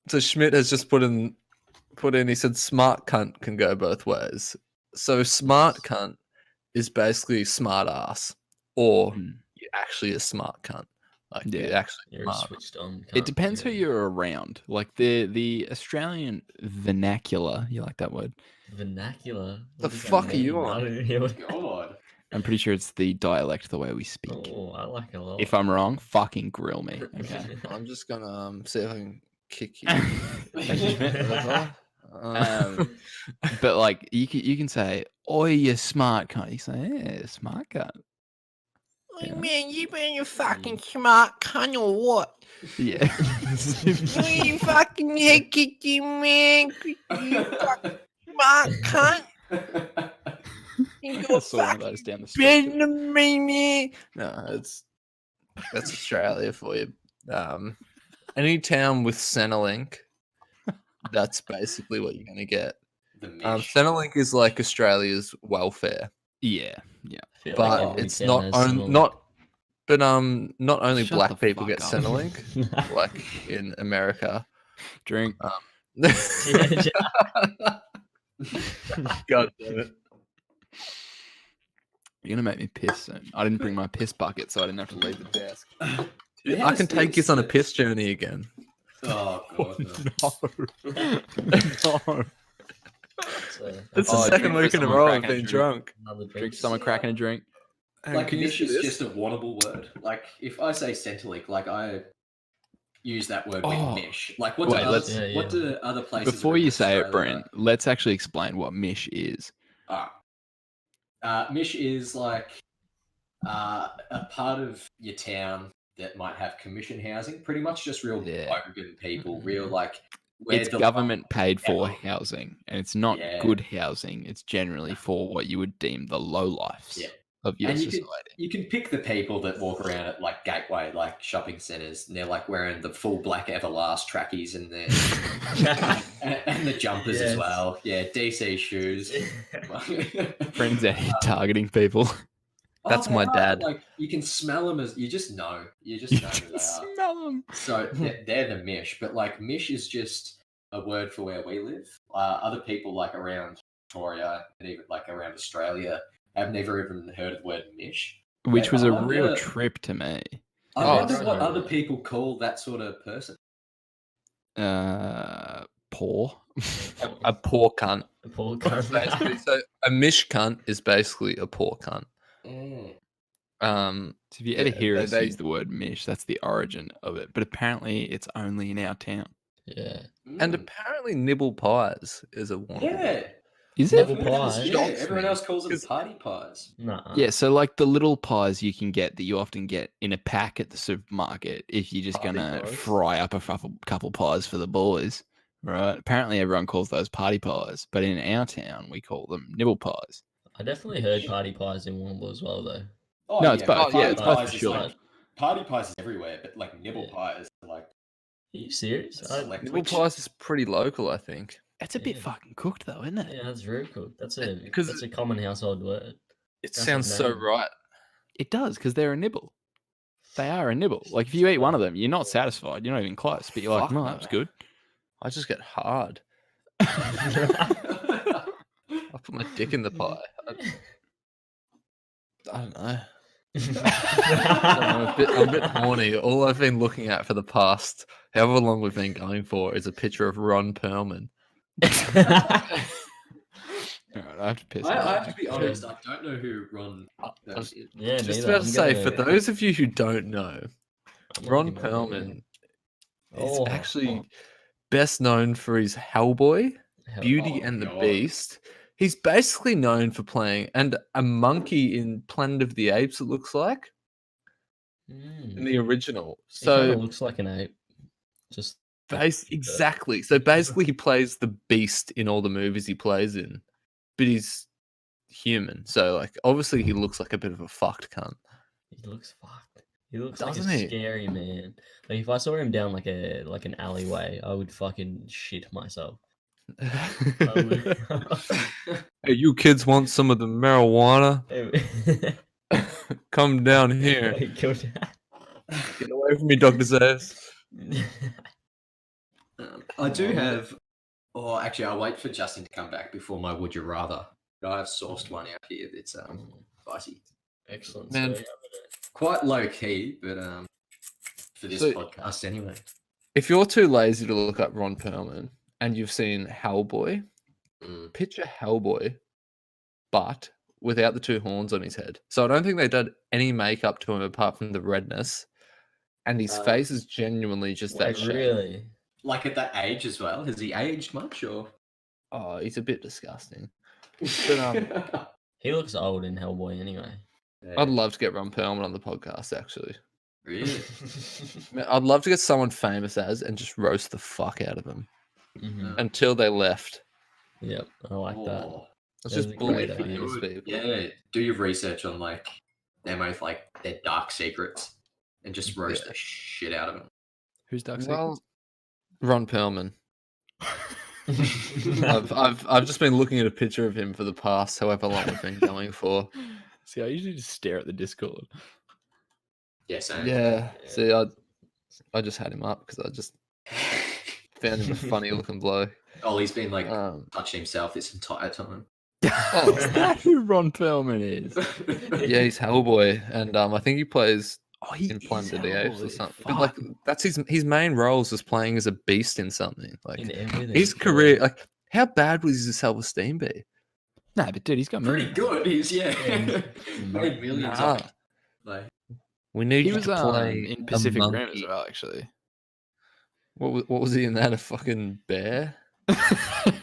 So Schmidt has just put in. He said smart cunt can go both ways. So smart cunt is basically smart ass, or you're actually a smart cunt. Like, you're actually You're smart. switched on. It depends who you're around. Like the Australian vernacular. You like that word? Vernacular. The What does that fuck are you mean? on? I don't hear what... God. I'm pretty sure it's the dialect, the way we speak. Oh, I like it a lot. If I'm wrong, fucking grill me. Okay. I'm just gonna see if I can kick you. Thank you, Schmidt. Over. But like you can say, "Oi, you smart cunt." You say, "Yeah, smart cunt." Yeah. Man, you being a fucking smart cunt or what? Yeah. You fucking head kick you, man. You fucking smart cunt. You I got saw one of fucking those down the street. better than me, man. No, that's Australia for you. Any town with Centrelink, that's basically what you're gonna get. The mesh. Centrelink is like Australia's welfare, Yeah. I feel like but every it's town not has on, someone not. But not only Shut black the people fuck get up. Centrelink, like in America. Drink. God damn it! You're gonna make me piss soon. I didn't bring my piss bucket, so I didn't have to leave the desk. I can take us on a piss journey again. Oh god. No. It's Oh, the second drink week for in a someone row cracking I've a been drink. drunk. Another drink. Drink. Someone cracking a drink. Like Can you mesh see is this? just a wantable word. Like if I say Centrelink, like I use that word with Oh. mesh. Like what Wait, do let's- other, what do other places Before within you say it, Australia- Brent, let's actually explain what mish is. Mish is like a part of your town that might have commission housing, pretty much just real Yeah. bogan people, real like where It's the government paid for Yeah. housing, and it's not Yeah. good housing. It's generally for what you would deem the low lives Yeah. of your And society. you can pick the people that walk around at like gateway, like shopping centres, and they're like wearing the full black Everlast trackies and and the jumpers as Yes. well. Yeah, DC shoes. Friends out here targeting people. That's they my are, dad. Like you can smell them as you just know who they are. Smell them. So they're the mish, but like mish is just a word for where we live. Other people like around Victoria and even like around Australia have never even heard of the word mish. Which Yeah, was I a wonder- real trip to me. I Oh, wonder it's what so- other people call that sort of person. Poor. A poor cunt. Paul cunt. Basically, so a mish cunt is basically a poor cunt. So if you ever Yeah, hear they- us they- use the word mish, that's the origin of it. But apparently it's only in our town. Yeah. And apparently nibble pies is a one. yeah, Is Nibble it? pie. yeah. Shocks Everyone me. else calls them 'Cause- party pies. Nah. Yeah, so like the little pies you can get that you often get in a pack at the supermarket if you're just Party gonna pies. fry up a couple pies for the boys, right? Apparently everyone calls those party pies, but in our town we call them nibble pies. I definitely heard party pies in Warrnambool as well, though. Oh, No, it's both. party Yeah, it's both pies for is sure. like- party pies is everywhere, but like nibble Yeah. pies are like Are you serious? select. Nibble pies is pretty local, I think. It's a bit Yeah. fucking cooked though, isn't it? Yeah, that's very cool. That's Because a common household word. It That's sounds his so name. right. It does because they're a nibble. They are a nibble. Like if you eat one of them, you're not satisfied. You're not even close, but you're like, Fuck no, no. that's good. I just get hard. I put my dick in the pie. I don't know. I'm a bit horny. All I've been looking at for the past however long we've been going for is a picture of Ron Perlman. All right, I have to piss. I now. have to be honest. I don't know who Ron. was- is. Yeah, Just neither. about to I'm say, gonna- for those of you who don't know, I'm Ron looking at it, Perlman is Oh, actually best known for his Hellboy, Hell- Beauty Oh, and the God. Beast. He's basically known for playing and a monkey in Planet of the Apes. It looks like in the original. He kinda So looks like an ape. Just exactly. So basically, he plays the Beast in all the movies he plays in, but he's human. So like obviously he looks like a bit of a fucked cunt. He looks fucked. He looks like a Doesn't he? scary man. Like if I saw him down like an alleyway, I would fucking shit myself. I would- Hey, you kids want some of the marijuana? Come down here. Get away from me, Dr. Zayas. I do have. Oh, actually, I'll wait for Justin to come back before my would you rather. But I have sourced one out here that's spicy. Excellent. Man. story. Quite low key, but for this So- podcast anyway. If you're too lazy to look up Ron Perlman and you've seen Hellboy, Mm. picture Hellboy, but without the two horns on his head. So I don't think they did any makeup to him apart from the redness. And his face is genuinely just Like, that shape. really? Like at that age as well. Has he aged much or? Oh, he's a bit disgusting. But, He looks old in Hellboy anyway. Yeah, I'd love to get Ron Perlman on the podcast, actually. really. Man, I'd love to get someone famous as and just roast the fuck out of them Mhm. until they left. Yep, I like that. Oh, Let's That's just a bully great idea. famous people. yeah, do your research on like their dark secrets and just roast Yeah. the shit out of them. Who's Dark Well, Ron Perlman. I've just been looking at a picture of him for the past however long we've been going for. See, I usually just stare at the Discord. Yeah, same. Yeah. See, I just had him up because I just found him a funny looking bloke. Ollie's been like Um, touching himself this entire time. oh, Is that who Ron Perlman is? yeah, he's Hellboy, and I think he plays Oh, he in Planet is of the Apes or Hellboy. something. But like, that's his main roles is playing as a beast in something. Like In everything. his career, like how bad would his self-esteem be? No, but dude, he's got Pretty millions. good. He's Yeah. made millions. Nah. Of it. Like We need He you was to play in a Pacific Rim as monkey. well, actually. What was he in that? A fucking bear?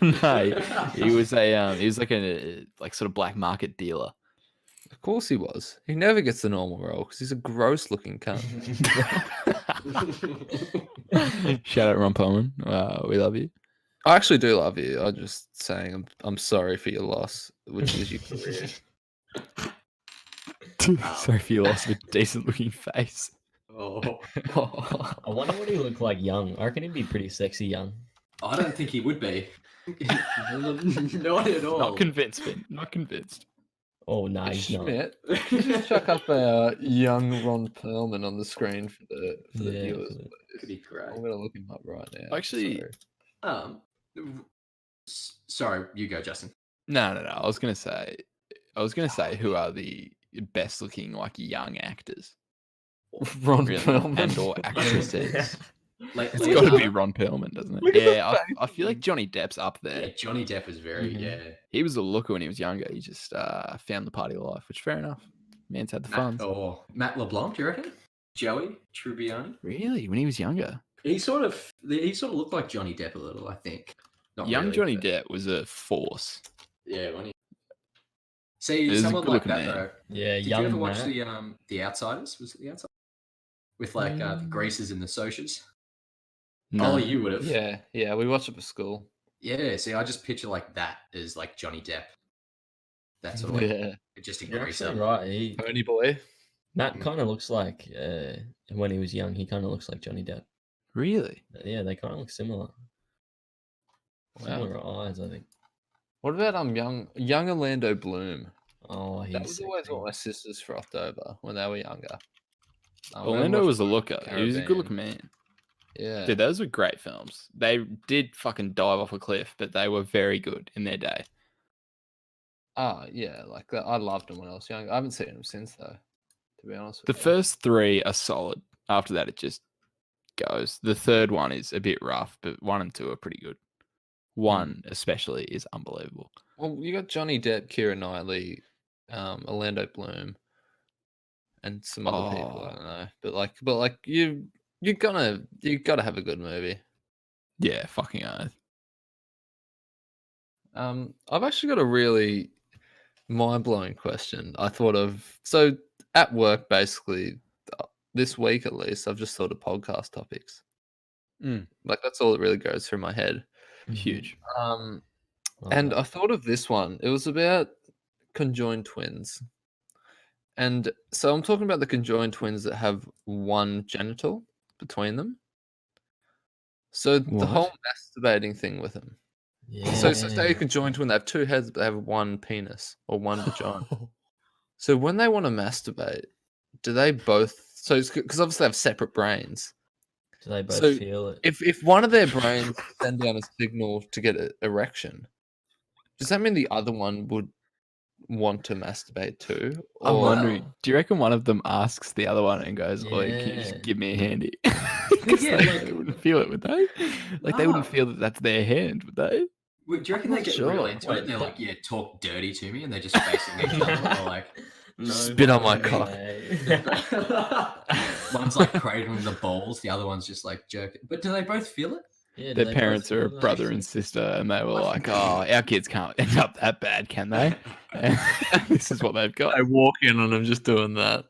No, he was like a sort of black market dealer. Of course he was. He never gets the normal role because he's a gross looking cunt. Shout out Ron Perlman. We love you. I actually do love you. I'm just saying I'm sorry for your loss, which is your career. Sorry if you lost a decent looking face. oh, I wonder what he looked like young. I reckon he'd be pretty sexy young. I don't think he would be. Not at all. Not convinced, Phin. Not convinced. Oh, no, he's not. Schmidt, can you just chuck up a young Ron Perlman on the screen for the Yeah, viewers? but- Could be great. I'm gonna look him up right now. Actually- Sorry. Sorry, you go, Justin. No. I was gonna say who are the best looking like young actors, Ron really, Perlman and or actresses. Like, It's got to be Ron Perlman, doesn't Look it? at Yeah, that I feel like Johnny Depp's up Yeah, there. Johnny Depp was very Mhm. He was a looker when he was younger. He just found the party of life, which fair enough. Man's had the funds. Matt LeBlanc, do you reckon? Joey Tribbiani. Really, when he was younger, He sort of looked like Johnny Depp a little, I think. Not young really, Johnny but- Depp was a force. Yeah, when he. He See, was a someone like good-looking that man. though. Yeah, Did you young ever watch Matt. the Outsiders? Was it the Outsiders? With like the Mm. Graces and the Socias. No. Ollie, you would have. Yeah, we watched it for school. Yeah. See, I just picture like that as like Johnny Depp. That's sort of like Yeah, just a You're greaser. actually right. He, Pony Boy. Matt kind of looks like, when he was young, he kind of looks like Johnny Depp. Really? Yeah, they kind of look similar. Wow. Similar eyes, I think. What about young Orlando Bloom? Oh, he's That was always sexy. what my sisters frothed over when they were younger. We Orlando watched was a Pirates looker. of the He was a good looking Caribbean. man. Yeah. Dude, those were great films. They did fucking dive off a cliff, but they were very good in their day. Yeah, like that. I loved him when I was young. I haven't seen him since though, to be honest The with you. first three are solid. After that, it just goes. The third one is a bit rough, but 1 and 2 are pretty good. 1 especially is unbelievable. Well, you got Johnny Depp, Keira Knightley, Orlando Bloom, and some other people. I Oh. don't know, but like you gotta have a good movie. Yeah, fucking oath. I've actually got a really mind-blowing question. I thought of so at work basically this week at least. I've just thought of podcast topics. Mm. Like that's all that really goes through my head. Mhm. Huge. And Okay. I thought of this one. It was about conjoined twins. And so I'm talking about the conjoined twins that have one genital between them. So the whole masturbating thing with them. Yeah. So say a conjoined twin, they have two heads, but they have one penis or one vagina. So when they want to masturbate, do they both? So because obviously they have separate brains. Do they both So feel it? If one of their brains send down a signal to get an erection, does that mean the other one would want to masturbate too? I'm Or- wondering, do you reckon one of them asks the other one and goes, "Oi, can you Yeah. just give me a handy?" 'Cause Yeah, they wouldn't feel it, would they? Like they wouldn't Nah. feel that that's their hand, would they? Wait, do you reckon I'm they not get sure. real into it? And they're like, yeah, talk dirty to me, and they're just facing each other, or like No Spit on my fucking cock. way. one's like cradling the balls, the other one's just like jerking. But do they both feel it? Yeah, do Their they both parents are a feel it? brother and sister, and they were like, "Oh, our kids can't end up that bad, can they?" And this is what they've got. I walk in on them just doing that.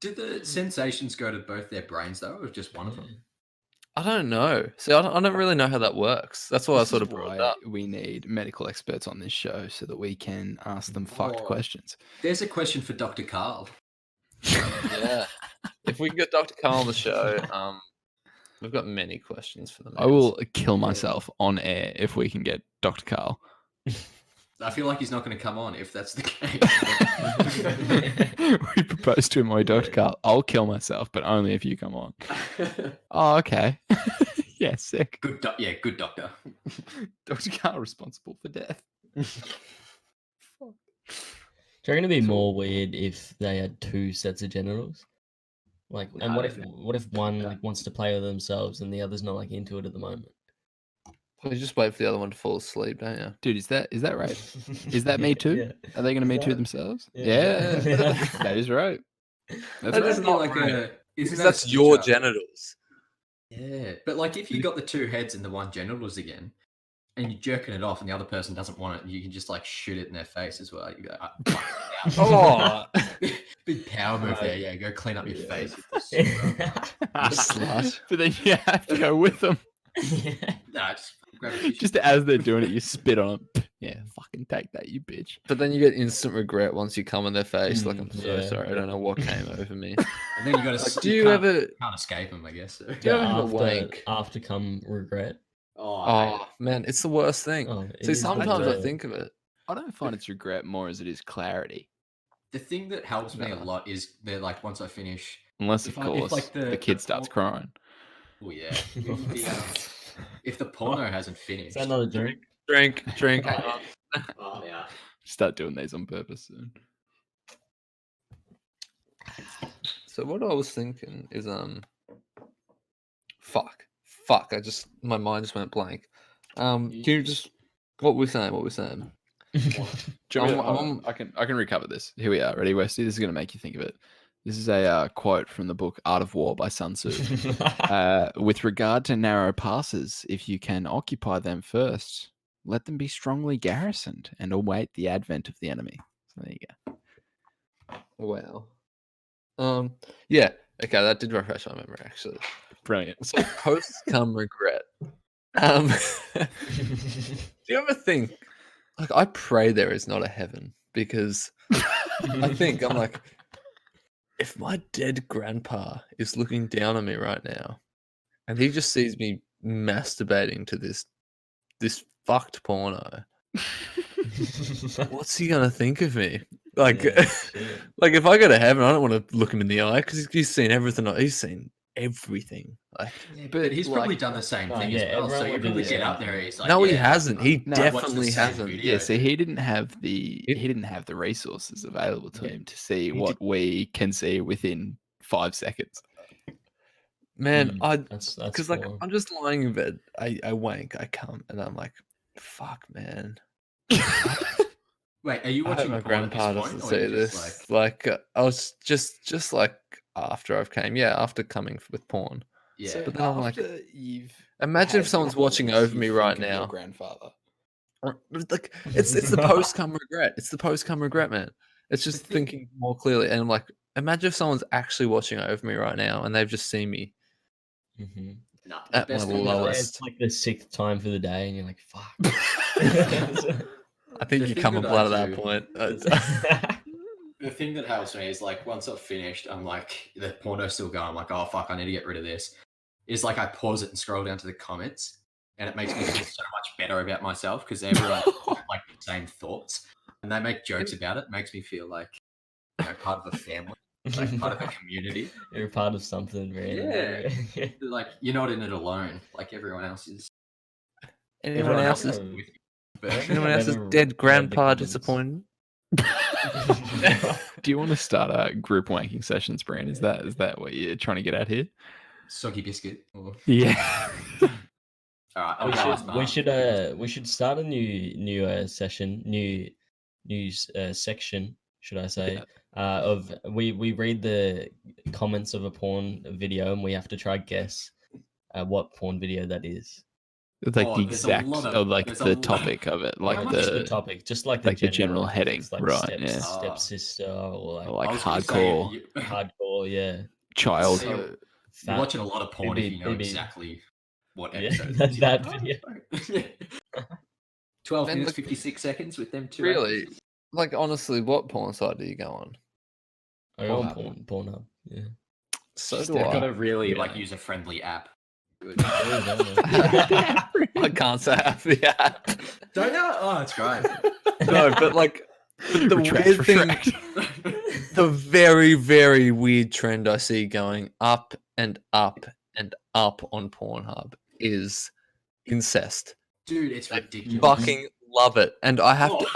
Do the sensations go to both their brains though, or just one of them? I don't know. See, I don't really know how that works. That's why I This sort is of brought it why up. we need medical experts on this show so that we can ask them fucked Oh. questions. There's a question for Dr. Carl. Yeah. If we can get Dr. Carl on the show, we've got many questions for them. I will kill myself on air if we can get Dr. Carl. I feel like he's not going to come on if that's the case. We proposed to him, "Oi, Dr. Carl, I'll kill myself, but only if you come on." Oh, okay. Yeah, sick. Good doctor. Dr. Carl responsible for death. Do you reckon it'd be more weird if they had two sets of genitals? Like, and No, what if one like wants to play with themselves and the other's not like into it at the moment? You just wait for the other one to fall asleep, don't you? Dude, is that right? Is that me too? Yeah. Are they going to me too that- themselves? yeah. Yeah, that is right. That's That right. is That'd be not like right. a. Isn't Because that a that's your switch up? genitals. Yeah, but like if you got the two heads and the one genitals again, and you're jerking it off, and the other person doesn't want it, you can just like shoot it in their face as well. You go, fuck, Oh, big power move Right. there. Yeah, go clean up your Yeah. face with the super. slut. But then you have to go with them. Nah, just grab a tissue. Just as they're doing it, you spit on them. Yeah, fucking take that, you bitch. But then you get instant regret once you come in their face. Like, I'm so yeah. sorry. I don't know what came over me. And then you got to. Like, do you ever? Can't escape them, I guess. So. Do you ever have a after, wank? after come regret. Oh, I hate Oh man, it's the worst thing. Oh, it See, is the sometimes I worst. think of it. I don't find it's regret more as it is clarity. the thing that helps me a No. lot is they're like once I finish. Unless, If of I- if, course, like, the the kid starts por- crying. Oh yeah. If the porno hasn't Is finished. that another drink? Drink. Hang on. Oh yeah. Start doing these on purpose soon. So what I was thinking is fuck. My mind just went blank. Can you just what we're saying? Do you want me to- I'm- I can recover this. Here we are. Ready, Westy? This is going to make you think of it. This is a quote from the book Art of War by Sun Tzu. With regard to narrow passes, if you can occupy them first, let them be strongly garrisoned and await the advent of the enemy. So there you go. Wow. Yeah. Okay, that did refresh my memory actually. Brilliant. So post come regret. Do you ever think like I pray there is not a heaven because I think I'm like if my dead grandpa is looking down on me right now and he just sees me masturbating to this fucked porno, what's he gonna think of me? Like, Yeah, shit. like if I go to heaven, I don't want to look him in the eye because he's seen everything. He's seen everything. Like, But he's probably like- done the same Oh, thing yeah, as well. So everyone you would do probably the get same up there. thing. He's like, no, he yeah, hasn't. He no, I watched the definitely same hasn't. video. Yeah, so he didn't have the It- he didn't have the resources available to him to see He what we can see within 5 seconds. Man, I That's because like form. I'm just lying in bed. I wank. I come, and I'm like, fuck, man. Wait, are you I hope watching my porn at grandpa this doesn't point, or see are you just this. Like, I was just like after I've came, yeah, after coming with porn. yeah. But then I'm like, After you've imagine had if someone's your watching balls, over me you right think of your now. grandfather. Like it's the post come regret. It's the post come regret, man. It's just thing- thinking more clearly. And I'm like, imagine if someone's actually watching over me right now and they've just seen me Mhm. Nah, at my best thing is, lowest. It's like the 6th time for the day, and you're like, "Fuck." I think The you thing come that up I out of that do- point. The thing that helps me is like once I've finished, I'm like the porno's still going. I'm like, oh fuck, I need to get rid of this. Is like I pause it and scroll down to the comments, and it makes me feel so much better about myself because everyone has like the same thoughts, and they make jokes about it. Makes me feel like part of a family, like part of a community. You're part of something, man. Yeah. Like you're not in it alone. Like everyone else is. Anyone else is with you. anyone else's Never read dead the grandpa comments. disappointed? Do you want to start a group wanking sessions, Brian? Is that what you're trying to get at here? Soggy biscuit. Or... Yeah. All right, I'll go ask Mark. We should start a new session, new section, should I say? Of we read the comments of a porn video and we have to try guess what porn video that is. It's like the there's a exact, lot of- or like there's a the lot- topic of it, like Not just the the topic, just like the general heading, it's like right, yeah. stepsister or like, or like I was gonna say, hardcore hardcore, yeah. child. So- You're Fat- watching a lot of porn if you know BB. exactly what Yeah, episode. that's it that is. video. 12 Man, minutes, look- 56 seconds with them two. Really? actors. Like honestly, what porn site do you go on? I go on Pornhub. Pornhub. Yeah. So Just do They've got I. a really Yeah. like user-friendly app. I can't say I have the app. Don't know? Oh, it's great. No, but like the Retract, weird thing, retract. the very, very weird trend I see going up and up and up on Pornhub is incest. Dude, it's ridiculous. Fucking love it. And I have to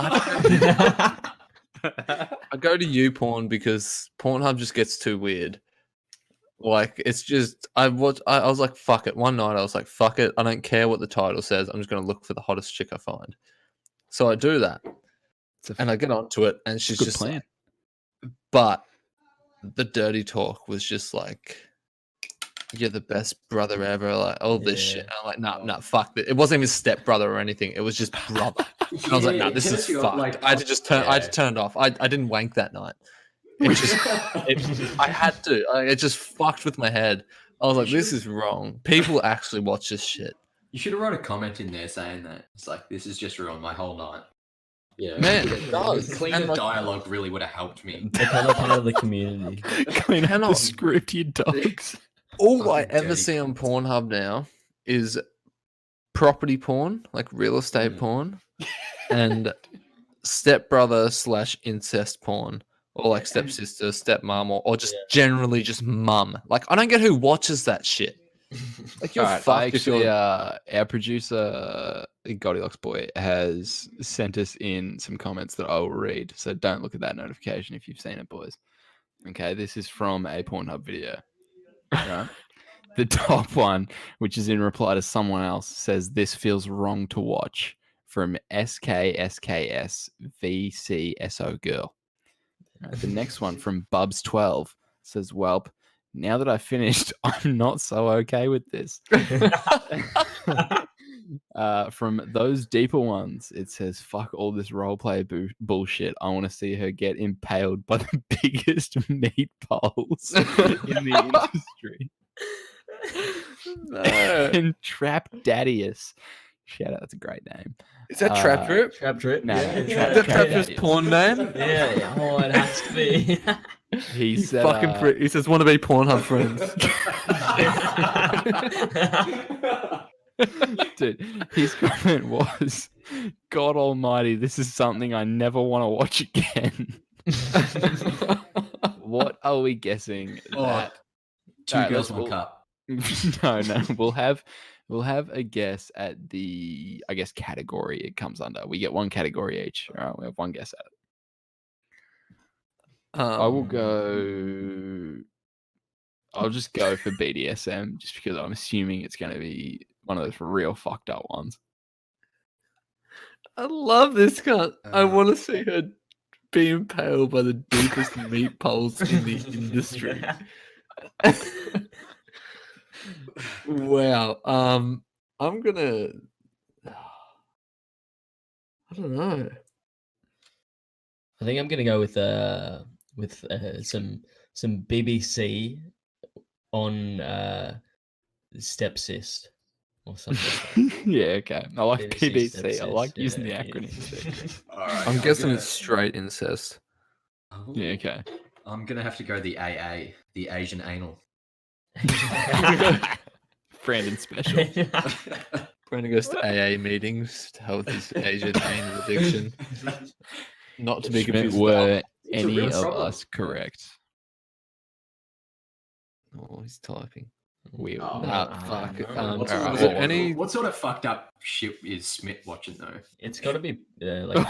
I go to YouPorn because Pornhub just gets too weird. Like it's just I was like, fuck it. One night I was like, fuck it. I don't care what the title says. I'm just gonna look for the hottest chick I find. So I do that. And I get onto it and she's Good just plan. but the dirty talk was just like, you're the best brother ever, like all this shit. Yeah. And I'm like, nah, fuck it. It wasn't even stepbrother or anything. It was just brother. And I was like, nah, this is fucked. I had to just turn. I had to turn it off. I didn't wank that night. It just, I had to. It just fucked with my head. I was like, this is wrong. People actually watch this shit. You should have wrote a comment in there saying that. It's like, this has just ruined my whole night. Yeah. Man, it does. Cleaner And, like, dialogue really would have helped me. Become a part of the community. Clean up Hang the on. script, you dogs. all I Fucking ever dirty see on cunts. Pornhub now is property porn, like real estate porn, and stepbrother / incest porn, or like stepsister, stepmom, or just generally just mum. Like I don't get who watches that shit. Like you're Alright, fucked if you're. our producer Goldilocks boy has sent us in some comments that I will read. So don't look at that notification if you've seen it, boys. Okay, this is from a Pornhub video. Right? The top one, which is in reply to someone else, says this feels wrong to watch from SKSKS VCSO girl. Right, the next one from Bubs12 says, "Welp, now that I finished, I'm not so okay with this." From those deeper ones, it says, "Fuck all this roleplay bullshit. I want to see her get impaled by the biggest meat poles in the industry." And Trap Daddius. Shout out, that's a great name. Is that Trap Drip? Trap drip. No, yeah. no, Is Trap that Trap Daddius. Drip's porn name? Yeah. Oh, it has to be. He You said, fucking prick. He says, "Want to be Pornhub friends?" dude, his comment was, "God Almighty, this is something I never want to watch again." What are we guessing? Oh, two Alright, girls, let's- one cup. No, we'll have a guess at the, I guess, category it comes under. We get one category each. All right, we have one guess at it. I will go. I'll just go for BDSM, just because I'm assuming it's going to be one of those real fucked up ones. I love this cunt. I Uh, want to see her be impaled by the deepest meat poles in the industry. Wow. I'm gonna. I don't know. I think I'm gonna go with some BBC on Stepsis. or something. Like Yeah, okay. I like BBC PBC. I like stepsis, using the yeah, acronyms. there. All right, I'm guessing gonna- it's straight incest. Oh, Yeah, okay. I'm gonna have to go the AA, the Asian anal. Brandon special. Brandon goes to AA meetings to help with his Asian anal addiction. Not to be Schmidt, confused with were It's a any real of problem. us correct? Oh, he's typing. We Oh, Nah, no, fuck. no. What all right, was well, it any what sort of fucked up shit is Smith watching though? It's got to be like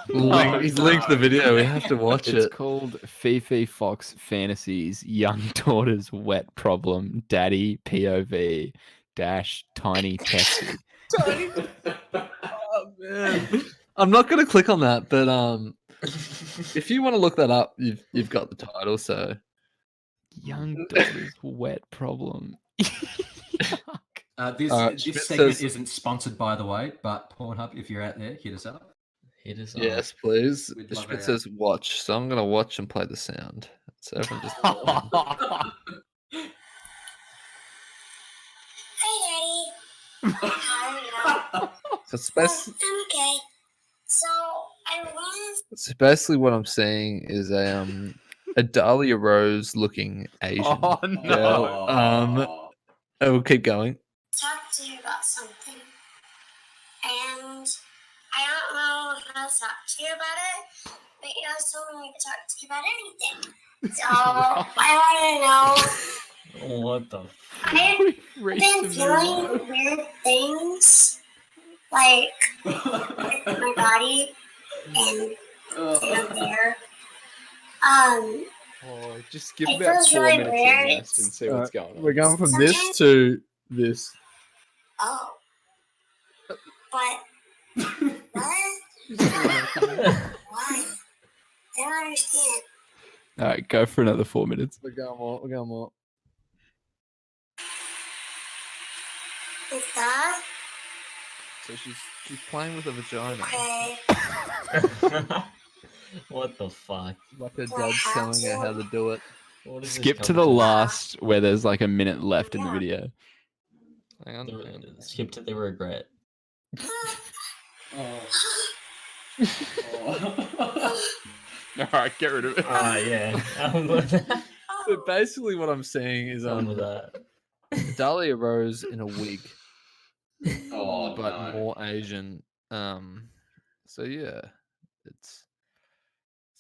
link? He's linked the no. video. We have to watch It's it. called Fifi Fox Fantasies Young Daughter's Wet Problem Daddy POV dash Tiny Tessie. Oh, man. I'm not gonna click on that, but if you want to look that up, you've got the title. So Young Daughter's Wet Problem. This Schmidt segment says- isn't sponsored, by the way, but Pornhub, if you're out there, hit us up. hit us up. yes, please. We'd love Schmidt it. says watch, so I'm gonna watch and play the sound. So everyone just Hi, Daddy. How are you? so it's, bas- I'm okay. So I was. so basically what I'm seeing is a Dahlia Rose looking Asian Oh, girl. I will keep going. Talk to you about something, and I don't know how to talk to you about it, but you guys told me to talk to you about anything. So I want to know. What the? I've been feeling weird things, like with my body and there. Oh, just give It about feels 4 really minutes weird. and rest and see what's going on. We're going from this to this. Oh, but what? Why? I don't understand. All right, go for another 4 minutes. We're going more. We're going more. Is that So she's playing with a vagina. okay? What the fuck? Like her dad's telling her how to do it. What is this Skip to the competition? last where there's like a minute left in the video. Hang on. Skip to the regret. All right, get rid of it. Ah, yeah. I'm with So basically, what I'm seeing is that. Dahlia Rose in a wig, Oh, but no. more Asian. So yeah, it's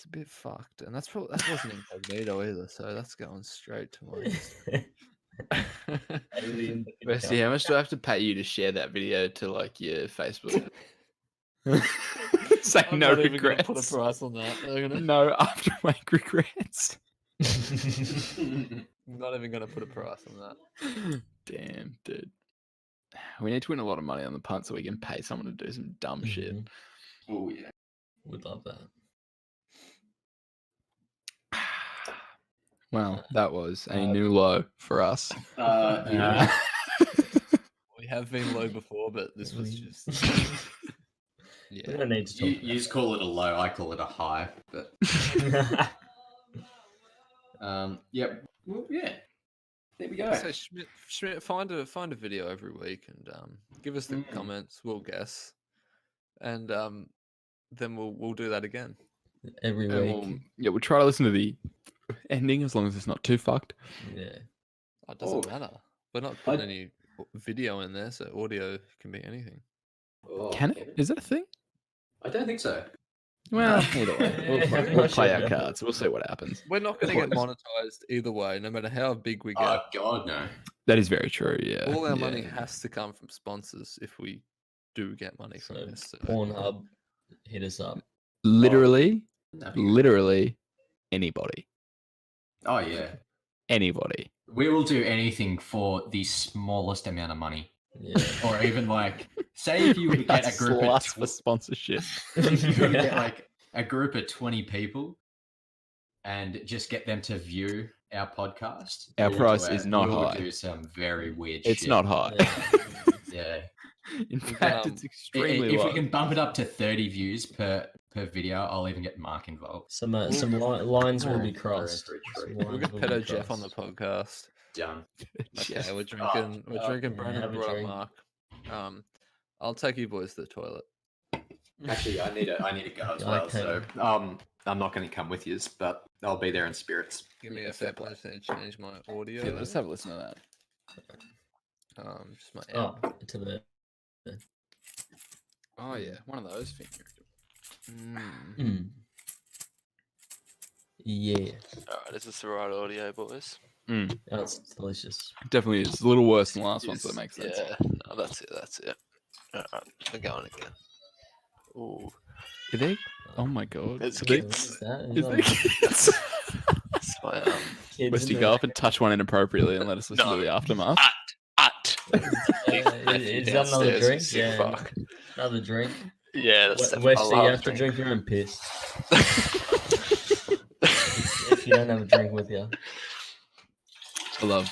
a bit fucked, and that wasn't incognito either. So that's going straight to my. Alien Bessie, how much do I have to pay you to share that video to like your Facebook? Say I'm no not even gonna regrets. put a price on that. I'm gonna- No afterwake regrets. I'm not even gonna put a price on that. Damn, dude. We need to win a lot of money on the punt so we can pay someone to do some dumb shit. Mhm. Oh yeah. Would love that. Well, that was a new low for us. Yeah. We have been low before, but this was just We yeah. don't need to You, talk. you just call it a low. I call it a high. But yep. Well, yeah. There we go. So Schmidt, find a video every week and give us the Mhm. comments. We'll guess, and then we'll do that again. Every And week. we'll try to listen to the ending as long as it's not too fucked. Yeah. It doesn't Oh. matter. We're not putting any video in there, so audio can be anything. Oh, Can it? Is that a thing? I don't think so. Well, either way, we'll play, I'm we'll not play sure. our cards. We'll see what happens. We're not going to get monetized either way, no matter how big we get. Oh God, no. That is very true. Yeah. All our yeah. money has to come from sponsors if we do get money from So this. So. Pornhub, hit us up. Literally, That'd be good. literally anybody. Oh yeah. Anybody. We will do anything for the smallest amount of money, Yeah. or even like, say if you were to get a group of Us for sponsorship. if you were to get like a group of 20 people and just get them to view our podcast. Our we'll price do is not we'll high. do some very weird It's shit. not high. Yeah. In can, fact, it's extremely If low. we can bump it up to 30 views per video, I'll even get Mark involved. Some lines will be Oh, crossed. very Some true. We'll lines get will be Pedo Jeff on the crossed. podcast. Done. Okay, Jeff. we're drinking. Oh, We're drinking. yeah, Brandon have a brought up drink. Mark. I'll take you boys to the toilet. Actually, I need to go as well. Okay. So I'm not going to come with you, but I'll be there in spirits. Give me Yeah, a fair second. I just need to change my audio. Yeah, let's have a listen to that. Just my Oh, to the. Oh yeah, one of those things. Mm. Yeah, All right, is this the right audio, boys? that's delicious. Definitely is. It's a little worse than the last one, so that makes sense. Yeah, no, that's it. That's it. All right, we're going again. Ooh, Are they? Oh my god. it's Are they- What is that? Is they kids? it's my Kids Westy, in go the- up and touch one inappropriately and let us listen to the aftermath. Is that another Downstairs, drink? sick Yeah, fuck. another drink. Yeah, that's Westy, you have to drink your own piss if you don't have a drink with you. I love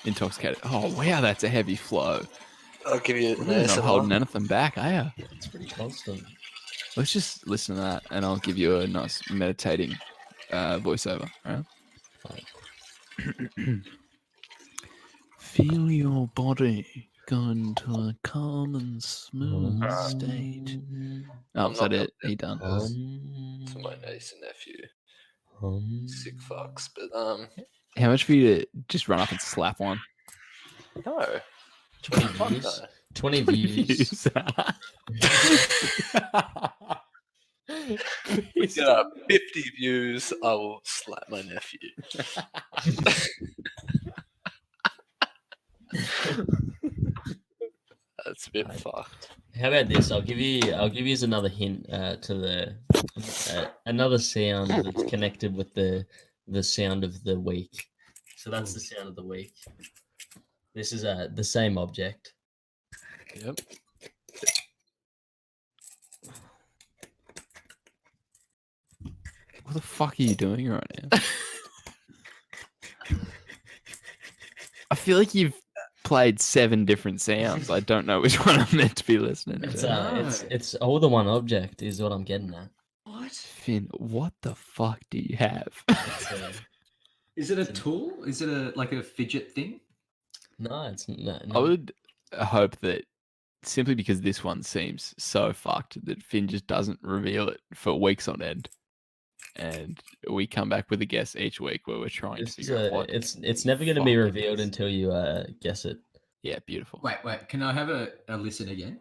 intoxicated. Oh wow, that's a heavy flow. I'll give you We're not holding anything back, are you? It's pretty constant. Let's just listen to that, and I'll give you a nice meditating voiceover. All right? Feel your body go into a calm and smooth state. Oh, I'm is that not it? He done? to my niece and nephew. Sick fucks, but How much for you to just run up and slap one? no. 20 Fuck views. no. 20 views. We get up 50 views, I will slap my nephew. That's a bit fucked. How about this? I'll give you another hint to the another sound that's connected with the sound of the week. So that's the sound of the week. This is the same object. Yep. What the fuck are you doing right now? I feel like you've played 7 different sounds. I don't know which one I'm meant to be listening It's to. it's all the one object is what I'm getting at. What? Finn, what the fuck do you have? It's Is it a tool? Is it like a fidget thing? no, it's no. I would hope that simply because this one seems so fucked that Finn just doesn't reveal it for weeks on end. And we come back with a guess each week where we're trying to This is figure out what. it's never going to be fuck it revealed is. until you guess it. Yeah, beautiful. Wait. Can I have a listen again?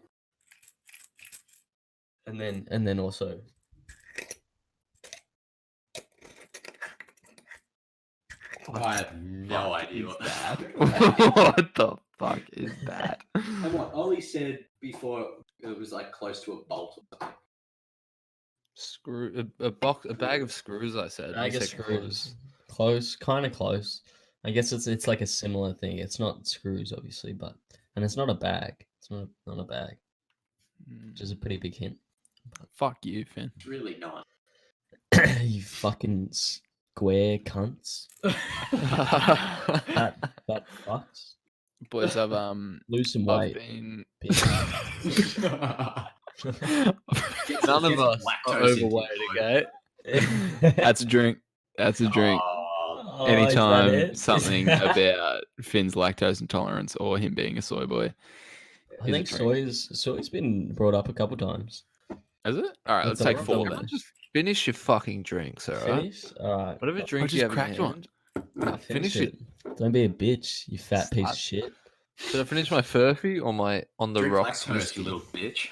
And then also I have no idea what that. What the fuck is that? And what Ollie said before, it was like close to a bolt or something. Screw a bag of screws. I said. I You guess said close. screws. Close, kind of close. I guess it's like a similar thing. It's not screws, obviously, but and it's not a bag. It's not a bag, which is a pretty big hint. Fuck you, Finn. It's really not. You fucking square cunts. That fucks. Boys, I've Lose some I've weight. been None of us are lactose into overweight. your Okay. That's a drink. That's a drink. Oh, is that Anytime it? something about Finn's lactose intolerance or him being a soy boy. I is a think drink. soy's been brought up a couple times. Is it? All right, let's That's a take lot. 4 Come then. Just finish your fucking drinks, all right? Finish? Alright. Whatever drink just you have in cracked your one. hand. No, finish it. Don't be a bitch, you fat piece of Slut. shit. Should I finish my Furphy or my on the Drink rocks lactose, whiskey? you little bitch.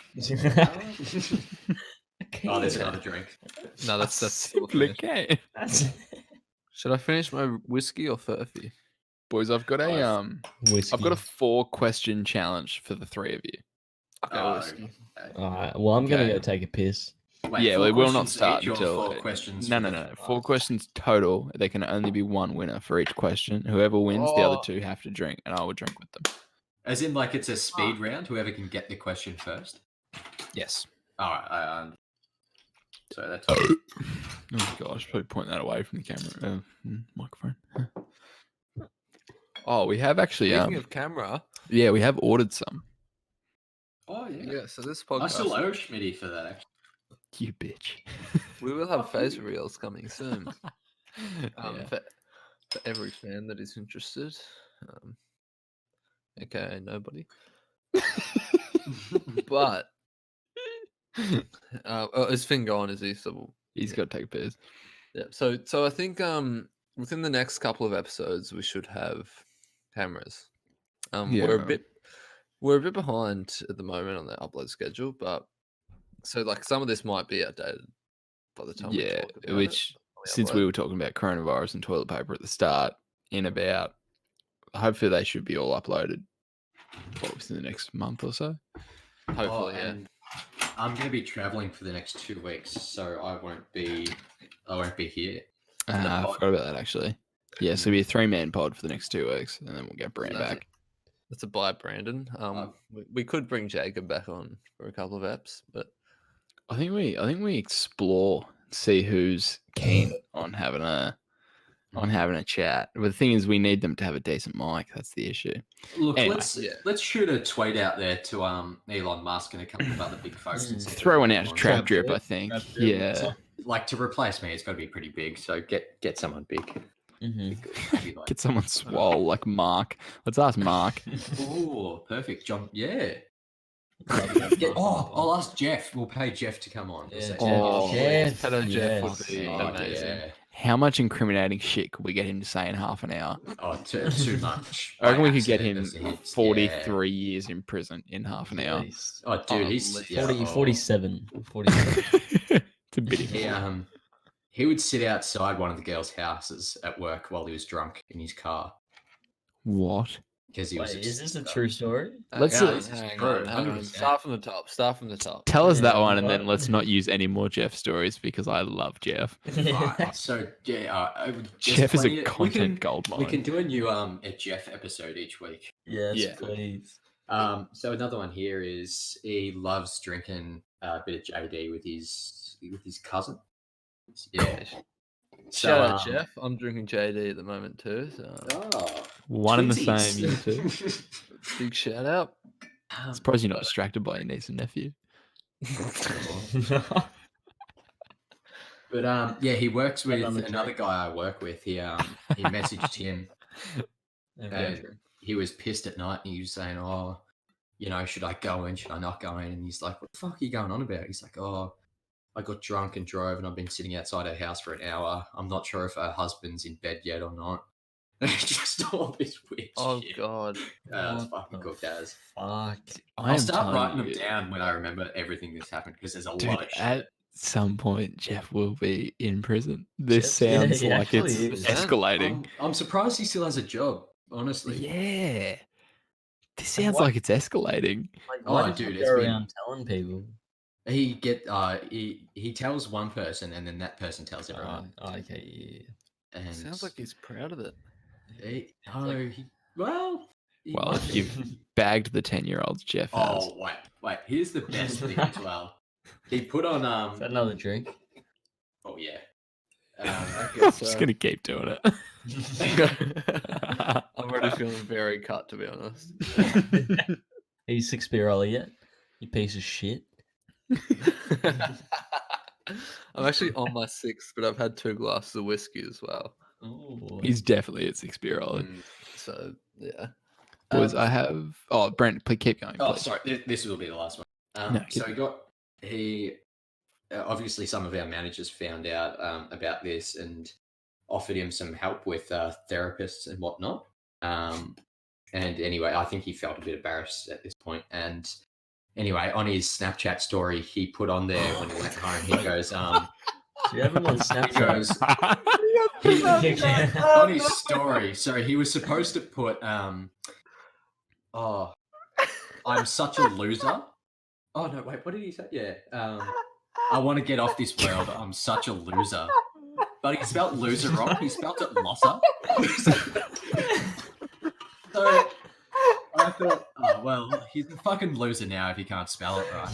Okay. Oh, there's another drink. No, that's still Simply finished. okay. Should I finish my whiskey or Furphy? Boys, I've got a Whiskey. I've got a 4-question challenge for the 3 of you. Okay, Oh, whiskey. okay. Alright, well, I'm gonna Okay. go take a piss. Wait, Yeah, 4 we will not questions start each or until 4 questions. No, for no, the no. last? 4 questions total. There can only be 1 winner for each question. Whoever wins, the other Oh. 2 have to drink, and I will drink with them. As in, like it's a speed round. Whoever can get the question first. Yes. All right. So that's. Oh gosh, probably point that away from the camera microphone. Oh, we have actually. Speaking of camera, Yeah, we have ordered some. Oh yeah. yeah. So this I podcast, still owe Schmitty for that. Actually. You bitch. we will have face reels coming soon. Yeah. For every fan that is interested. Okay, nobody. But is Finn gone? Is he? So He's got to take a piss. yeah. So I think within the next couple of episodes we should have cameras. We're a bit behind at the moment on the upload schedule, but so like some of this might be outdated by the time we Yeah, talk about which since we were talking about coronavirus and toilet paper at the start, hopefully they should be all uploaded within the next month or so. hopefully, yeah. And I'm going to be traveling for the next 2 weeks, so I won't be here. I forgot about that actually. Yeah, so it'll be a 3-man pod for the next 2 weeks, and then we'll get Brand back. That's a buy, Brandon. We could bring Jacob back on for a couple of eps, but I think we explore, see who's keen on having a chat. But the thing is, we need them to have a decent mic. That's the issue. Look, Anyway, let's shoot a tweet out there to Elon Musk and a couple of other big folks. And see if Throw one they out to want Trap Drip, I think. Trap Drip. Yeah. Like to replace me, it's got to be pretty big. So get someone big. Maybe like, Get someone swole like Mark. Let's ask Mark. oh, perfect, John. Yeah. I'll ask Jeff. We'll pay Jeff to come on. Yeah, Oh, Jeff. Hello, Jeff Yes. would be Oh, amazing. yeah. How much incriminating shit could we get him to say in half an hour? Oh, too much. I reckon By we could get him accident, there's a hit. 43 years in prison in half an hour. Jeez. Yeah. Oh, dude, Oh, he's 47. It's a bit of He would sit outside one of the girls' houses at work while he was drunk in his car what? because he was. Wait, is this a true story? Let's Hang on, this is hang true, on, hang on. 100%. Start from the top. Start from the top. Tell us that Yeah, one, and then right. let's not use any more Jeff stories because I love Jeff. Alright, so yeah, there's Jeff is plenty a of- content gold We mine. can do a new a Jeff episode each week. Yes, Yeah. please. So another one here is he loves drinking a bit of JD with his cousin. Yeah. So, Shout out, Jeff. I'm drinking JD at the moment too. So One and the twinsies. same, you two. big shout out. Surprised you're not distracted by your niece and nephew. But yeah, he works with on the another track. guy I work with. He messaged him Okay. and he was pissed at night and he was saying, "Oh, you know, should I go in? Should I not go in?" And he's like, "What the fuck are you going on about?" He's like, "Oh, I got drunk and drove and I've been sitting outside her house for an hour. I'm not sure if her husband's in bed yet or not." Just all this weird Oh shit. God. That's What fucking the cool, Daz. Fuck. I'll start writing them down when I remember everything that's happened because there's a Dude, lot of shit. at some point, Jeff will be in prison. This Jeff- yeah, sounds he like actually it's is. escalating. I'm surprised he still has a job, honestly. Yeah. This sounds like it's escalating. Like, Oh, why did dude, you it's go been- around telling people? He tells one person and then that person tells everyone. Okay, And Sounds like he's proud of it. he, Sounds like- he Well, might be. you've bagged the 10-year-olds, Jeff has. Oh wait. Here's the best thing as well. He put on yeah. Is that another drink? Oh yeah. I'm just going to keep doing it. I'm already feeling very cut, to be honest. Are you 6 beer Ollie yet? You piece of shit. I'm actually on my 6th, but I've had 2 glasses of whiskey as well. Ooh. He's definitely at 6 beer old. So yeah. Boys, I have. Oh, Brent, please keep going. Oh, please. sorry. This will be the last one. No, So he obviously some of our managers found out about this and offered him some help with therapists and whatnot. And anyway, I think he felt a bit embarrassed at this point. And anyway, on his Snapchat story, he put on there when he went home. He goes, Do you have him on he Snapchat? goes on his story. So he was supposed to put, "Oh, I'm such a loser." Oh no, wait, what did he say? Yeah, I want to get off this world. I'm such a loser. But he spelt loser wrong. He spelt it losser. So I thought, oh well, he's a fucking loser now if he can't spell it right.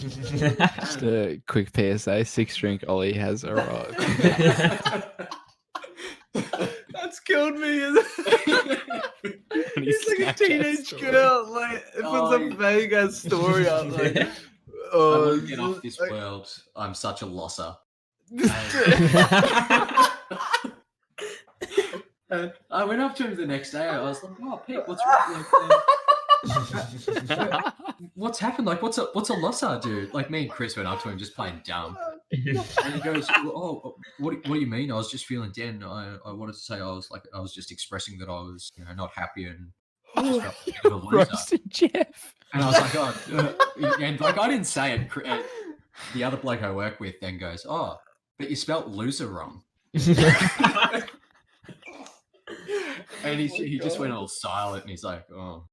Just a quick PSA: 6-drink Ollie has arrived. That's killed me. On his He's like a Snapchat teenage story. girl. Like it puts Oh, a vague ass story up. Like, I oh, want to get off this world. I'm such a losser. And I went up to him the next day. I was like, "Oh, Pete, what's wrong?" What's happened? Like, what's a lossa, dude? Like, me and Chris went up to him just playing dumb. And he goes, "Oh, what do you mean? I was just feeling down. I wanted to say I was just expressing that I was, not happy and just felt a bit of a loser." Roasted Jeff. And I was like, "Oh," and like I didn't say it. The other bloke I work with then goes, "Oh, but you spelt loser wrong." And he just went all silent, and he's like, "Oh,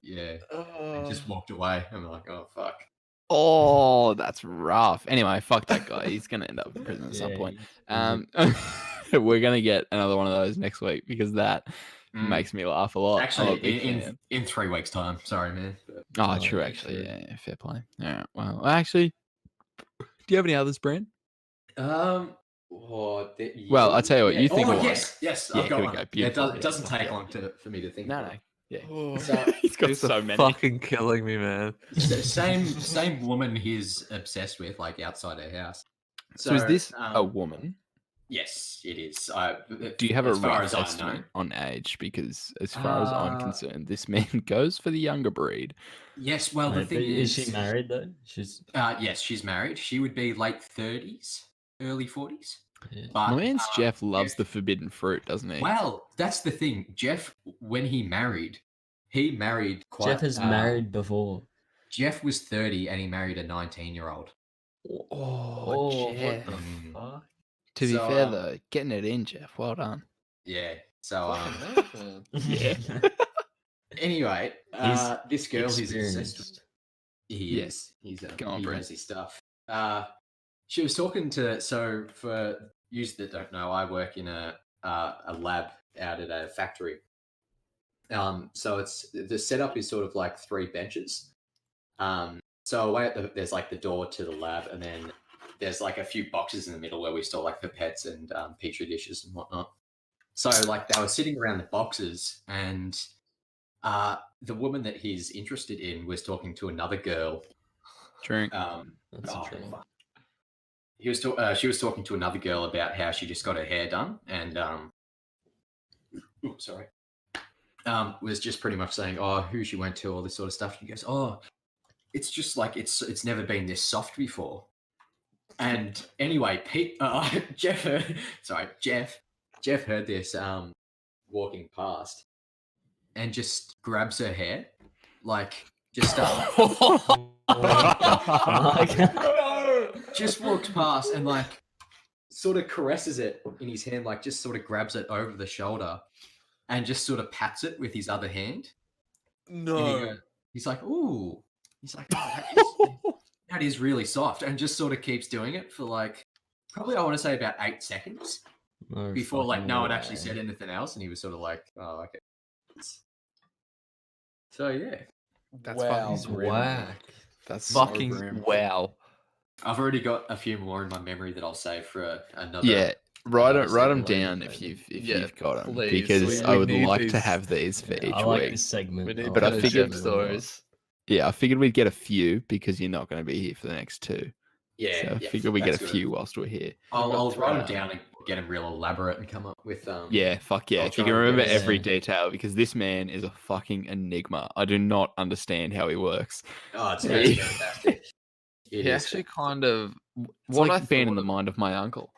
yeah," and just walked away. I'm like, "Oh fuck." Oh, that's rough. Anyway, fuck that guy. He's gonna end up in prison at some Yeah, point. he's We're gonna get another one of those next week because that makes me laugh a lot. I'm a Actually, big fan. in 3 weeks' time. Sorry, man. But, Oh, true. Actually, yeah, fair play. All right. Well, actually, do you have any others, Brent? Well, Well, I'll tell you what. You think oh, of one. yes, Yeah, I've here got we one. go. It Beautiful. doesn't Yeah. take long for me to think. No, of no. Yeah. Oh, He's got these so are many. fucking killing me, man. Same woman he's obsessed with, like outside her house. So is this a woman? Yes, it is. Do you have a as far rough as I know. estimate on age? Because as far as I'm concerned, this man goes for the younger breed. Yes. Well, the Mate, thing but is, she married though? She's yes, she's married. She would be late 30s, early 40s. yeah. But My man's Jeff loves Jeff- the forbidden fruit, doesn't he? Well, that's the thing. Jeff, when he married quite. Jeff has married before. Jeff was 30 and he married a 19-year-old. Oh, what Jeff. the fuck? To be So, fair, though, getting it in, Jeff. Well done. Yeah. So Yeah. anyway, He's this girl he's obsessed with. Experienced. He Yeah. is. He Go on, Brent. knows his stuff. She was talking to. So for you that don't know, I work in a lab out at a factory. So it's the setup is sort of like 3 benches. So away at there's like the door to the lab, and then there's like a few boxes in the middle where we store like pipettes and petri dishes and whatnot. So like they were sitting around the boxes, and the woman that he's interested in was talking to another girl. Drink. That's Oh, interesting. fuck. She was talking to another girl about how she just got her hair done, and was just pretty much saying, oh, who she went to, all this sort of stuff. She goes, oh, it's just like it's never been this soft before. And anyway, Jeff heard this walking past, and just grabs her hair, like just just walked past and like sort of caresses it in his hand, like just sort of grabs it over the shoulder and just sort of pats it with his other hand. No. He's like, ooh. He's like, oh, that is really soft, and just sort of keeps doing it for like probably I want to say about 8 seconds No before like fucking no one way. actually said anything else, and he was sort of like, oh, okay. So yeah, That's Wow. fucking grim. Whack. That's Fucking so grim. wow. I've already got a few more in my memory that I'll save for another. Yeah, write them segment down later, if maybe. you've got them, please. because We I would need like to these. have these for each I like week. this segment. We need But I those figured- Jeff stories. Yeah, I figured we'd get a few because you're not going to be here for the next 2. Yeah, So I yeah, figured we'd get a that's few good. whilst we're here. I'll got write them three. down and get them real elaborate and come up with Yeah, fuck yeah. I'll If you try can and remember get every it. detail, because this man is a fucking enigma. I do not understand how he works. Oh, it's Yeah. fantastic. It He is actually kind of It's what like I being in thought the of- mind of my uncle.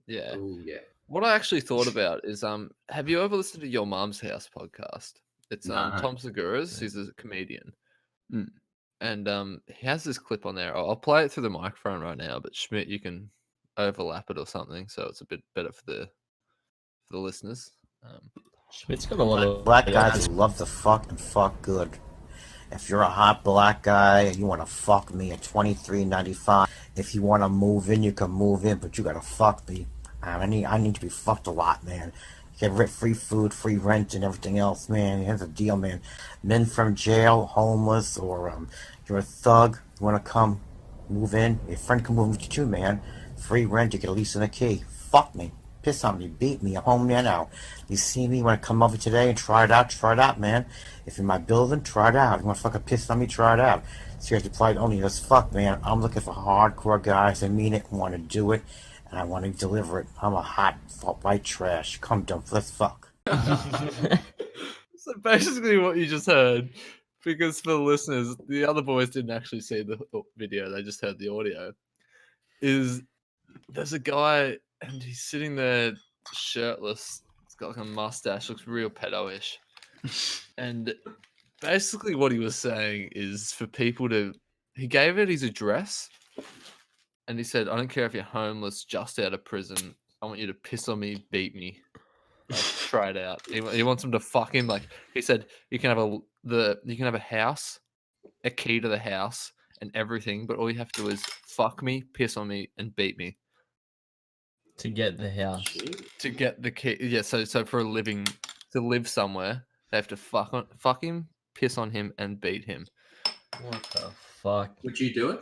Yeah. Ooh, yeah. What I actually thought about is have you ever listened to Your Mum's House podcast? It's No. Tom Segura's, he's a comedian. Mm. And he has this clip on there. I'll play it through the microphone right now, but Schmidt, you can overlap it or something so it's a bit better for the listeners. Schmidt's got a lot of Black guys who love to fuck and fuck good. If you're a hot black guy and you want to fuck me at $23.95, if you want to move in, you can move in, but you gotta fuck me. I need to be fucked a lot, man. Get free food, free rent, and everything else, man. Here's the deal, man. Men from jail, homeless, or you're a thug, you want to come move in, your friend can move with you too, man. Free rent, you get a lease and a key. Fuck me. Piss on me, beat me, I'm home there now. You see me, you want to come over today and try it out, man. If you're in my building, try it out. You want to fucking piss on me, try it out. Seriously, probably only as fuck, man. I'm looking for hardcore guys that mean it, want to do it, and I want to deliver it. I'm a hot white trash. Come dump, let's fuck. So basically, what you just heard, because for the listeners, the other boys didn't actually see the video; they just heard the audio. Is there's a guy and he's sitting there shirtless. He's got like a mustache, looks real pedo-ish. And basically, what he was saying is for people to. He gave it his address, and he said, "I don't care if you're homeless, just out of prison. I want you to piss on me, beat me." Like, try it out. He wants him to fuck him. Like he said, you can have a house, a key to the house, and everything, but all you have to do is fuck me, piss on me, and beat me To get the house. to get the key. Yeah, so for a living, to live somewhere, they have to fuck him, piss on him, and beat him. What the fuck? Would you do it?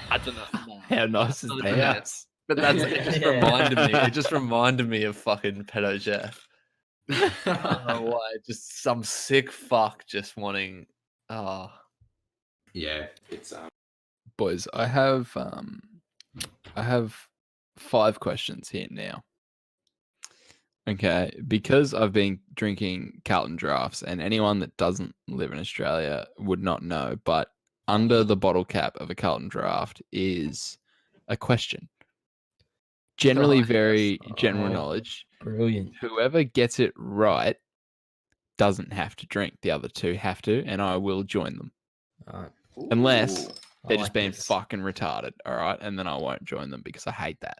I don't know. How nice is Not a that? chance. But it just Yeah. reminded me. It just reminded me of fucking pedo Jeff. Oh, why? Just some sick fuck just wanting. Oh, Yeah, it's Boys, I have 5 questions here now. Okay, because I've been drinking Carlton drafts, and anyone that doesn't live in Australia would not know, but under the bottle cap of a Carlton draft is a question. Generally, yes. very general Oh. knowledge. Brilliant. Whoever gets it right doesn't have to drink. The other 2 have to, and I will join them. Alright. Unless Ooh. they're I just like being this. fucking retarded, all right? And then I won't join them because I hate that.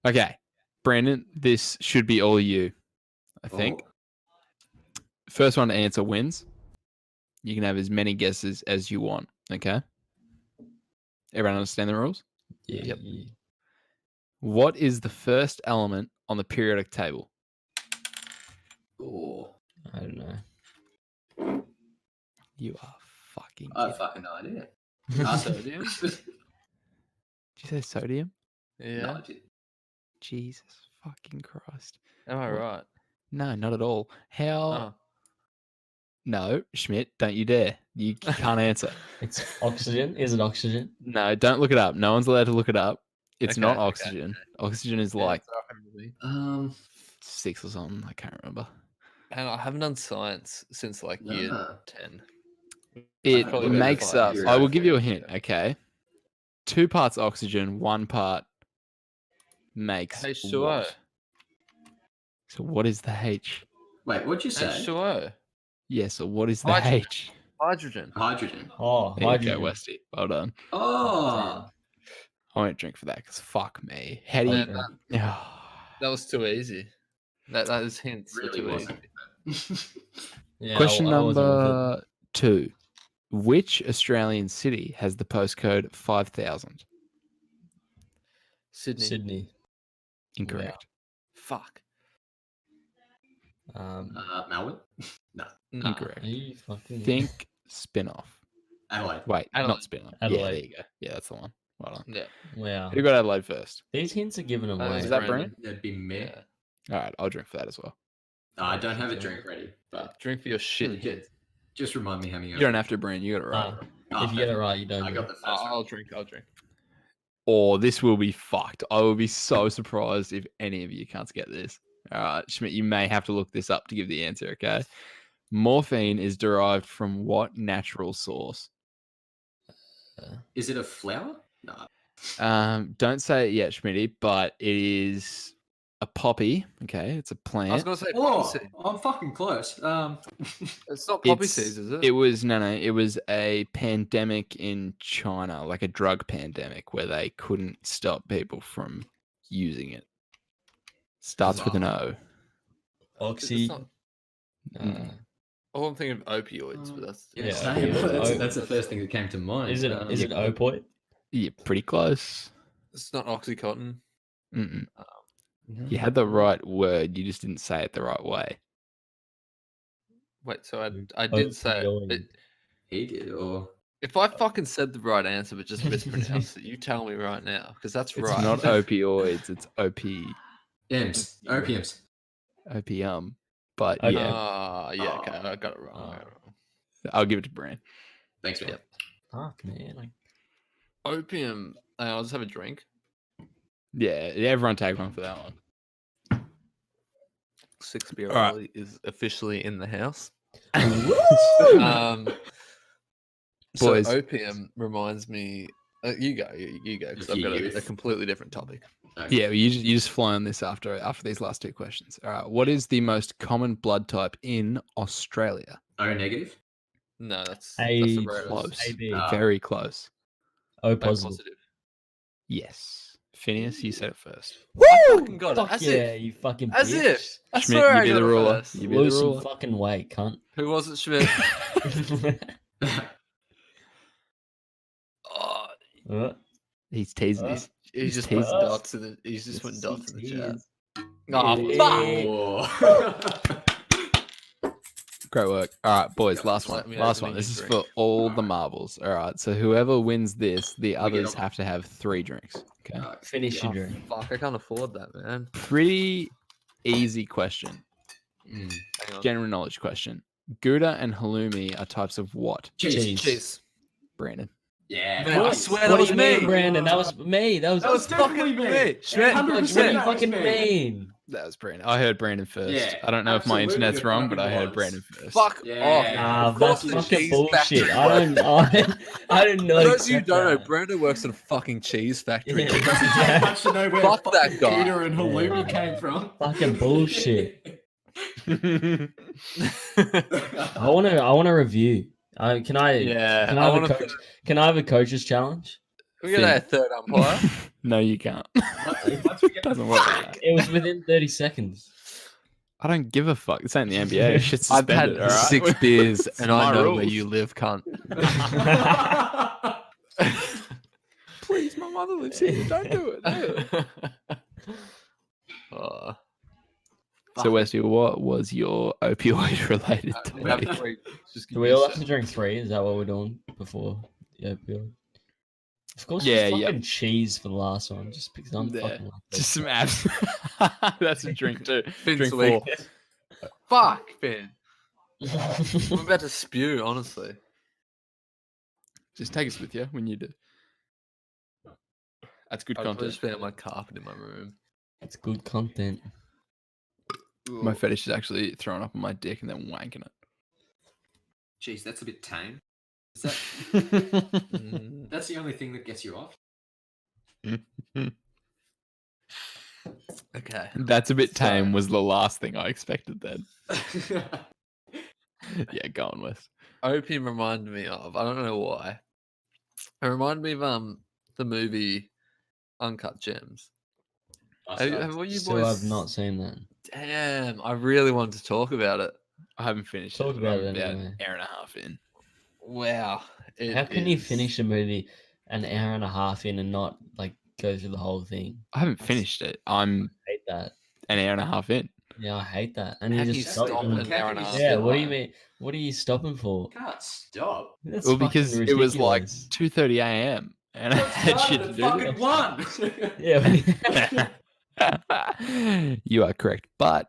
Okay, Brandon, this should be all you, I think. Oh. First one to answer wins. You can have as many guesses as you want, okay? Everyone understand the rules? Yeah. Yep. Yeah. What is the first element on the periodic table? Ooh. I don't know. You are fucking I have kidding. fucking no idea. Sodium? Did you say sodium? Yeah. No, I didn't. Jesus fucking Christ. Am I What? right? No, not at all. How? Oh. No, Schmidt, don't you dare. You can't answer. It's oxygen. Is it oxygen? No, don't look it up. No one's allowed to look it up. It's not Okay, okay, oxygen. Oxygen is Yeah, like it's all right with me. 6 or something. I can't remember. Hang on, I haven't done science since like year Nah. 10. It probably about makes 5 up. years I will ago. give you a hint. Okay, 2 parts oxygen, 1 part makes H2O. what? So what is the H? Wait, what'd you say? H2O. Yeah. So what is the Hydrogen. H? Hydrogen. Hydrogen. Oh, There you hydrogen. go, Westy. Well done. Oh. I won't drink for that because fuck me. How do you? Man, that was too easy. That is hints were Really too wasn't. easy. Yeah, Question I wasn't with it. number 2. Which Australian city has the postcode 5000? Sydney. Sydney. Incorrect. Fuck. Melbourne? No. Nah. Incorrect. Are you fucking Think spin-off. Adelaide. Wait, Adelaide. not spin-off. Yeah, Adelaide. there you go. Yeah, that's the one. Well done. Yeah. Wow. Who got Adelaide first? These hints are given away. Is that Brandon? That'd be me. Yeah. All right, I'll drink for that as well. I don't have a drink ready, but Drink for your shit. just remind me how many. You don't have to, Brandon. You got it right. If you get it right, you don't. I do got it. the first I'll one. drink. I'll drink. Or this will be fucked. I will be so surprised if any of you can't get this. All right, Schmidt, you may have to look this up to give the answer, okay? Morphine is derived from what natural source? Is it a flower? No. Don't say it yet, Schmitty, but it is a poppy. Okay, it's a I was plant. gonna say Oh, poppy seed. I'm fucking close. It's not poppy It's- seeds, is it? It was no. It was a pandemic in China, like a drug pandemic, where they couldn't stop people from using it. Starts with an O. Oxy. It's not, I'm thinking of opioids, but that's Yeah, Same. yeah. That's the first thing that came to mind. Is it opoid? Yeah, pretty close. It's not oxycontin. Mm-mm. You had the right word. You just didn't say it the right way. Wait, so I did say Opioid. it. He did, or If I fucking said the right answer but just mispronounced it, you tell me right now because that's It's right. not opioids. It's Ems. Opiums. opium. But Okay. yeah, Yeah, okay, I got it wrong. I got it wrong. I'll give it to Brand. Thanks, man. Yep. Fuck, man. Opium. I'll just have a drink. Yeah, everyone take one for that one. Six beer All right. Ollie is officially in the house. Woo! So Boys. opium reminds me. You go, because I've got a Youth. completely different topic. Okay. Yeah, well, you just fly on this after these last two questions. All right. What is the most common blood type in Australia? O negative. No, that's A the rarest. Close. AB. Very close. O O positive. positive. Yes. Phineas, you said it first. I fucking got it. Fuck As yeah, if. you fucking As bitch. if. I Schmidt, swear you I be got the it ruler. first. You be the Lose some ruler. fucking weight, cunt. Who was it, Schmidt? Oh, Uh, He's teasing Uh, us. he He's just put teasing. dots in the. He's just putting dots in the chat. Oh, Yeah. fuck! Oh. Great work. All right, boys. Yeah, Last let one. me Last open one. a This new is drink. for all the Alright. marbles. All right. So whoever wins this, the get others on- have to have 3 drinks. Okay. Alright. Finish your Oh, drink. fuck! I can't afford that, man. Pretty easy question. Mm. Hang on. General knowledge question. Gouda and halloumi are types of what? Cheese. Cheese. Brandon. Yeah. Man, I fuck. swear What that do was you mean, me. Brandon? That was me. That was, That was definitely me. Schmidt, 100% what do Schmidt. you that was fucking me. mean? That was Brandon. I heard Brandon first. Yeah, I don't know if my absolutely internet's it wrong, but I fucking heard was. Brandon first. Fuck Yeah. off. Nah, Of that's course the fucking cheese bullshit. factory I did not For those of you who accept don't know, that. Brandon works in a fucking cheese factory. Yeah. It doesn't take much to know where Fuck the that fucking guy. Gouda and halloumi came from. Fucking bullshit. I want to review. Can I? Yeah, Can I I have a wanna coach? Can I have a coach's challenge? We got a third umpire. No, you can't. Once we get Doesn't work like that. It was within 30 seconds. I don't give a fuck. This ain't the NBA. Shit's I've had suspended, all right? 6 beers It's and I my know where rules. you live, cunt. Please, my mother lives here. Don't do it. No. Oh, So, Westy, what was your opioid-related we have topic? 3. Just give Do me we a all have sec. to drink 3? Is that what we're doing before the opioid? Of course, Yeah, just yeah. fucking cheese for the last one. Just because I'm Yeah, fucking like Just some abs. That's a drink too. Finn Drink sweet. 4. Fuck, Finn. I'm about to spew, honestly. Just take us with you when you do. That's good I've content. just been on my carpet in my room. It's good content. My fetish is actually throwing up on my dick and then wanking it. Jeez, that's a bit tame. Is that, Mm, that's the only thing that gets you off? okay. That's a bit tame. So- Was the last thing I expected then. Yeah, go on, Wes. Opium reminded me of, I don't know why. It reminded me of the movie Uncut Gems. Have all you Still boys have not seen that. Damn, I really wanted to talk about it. I haven't finished Talk it. about I'm it about anyway. an hour and a half in. Wow. How can you finish a movie an hour and a half in and not like go through the whole thing? I haven't finished it. I'm I hate that. an hour and a half in. Yeah, I hate that. And How you can you just stop stop. an and- hour and a half? Yeah, in what do you life? mean? What are you stopping for? Can't stop. That's Well, because fucking it was like ridiculous. 2:30 a.m. and I had shit to do. Fucking one. Yeah, You are correct, but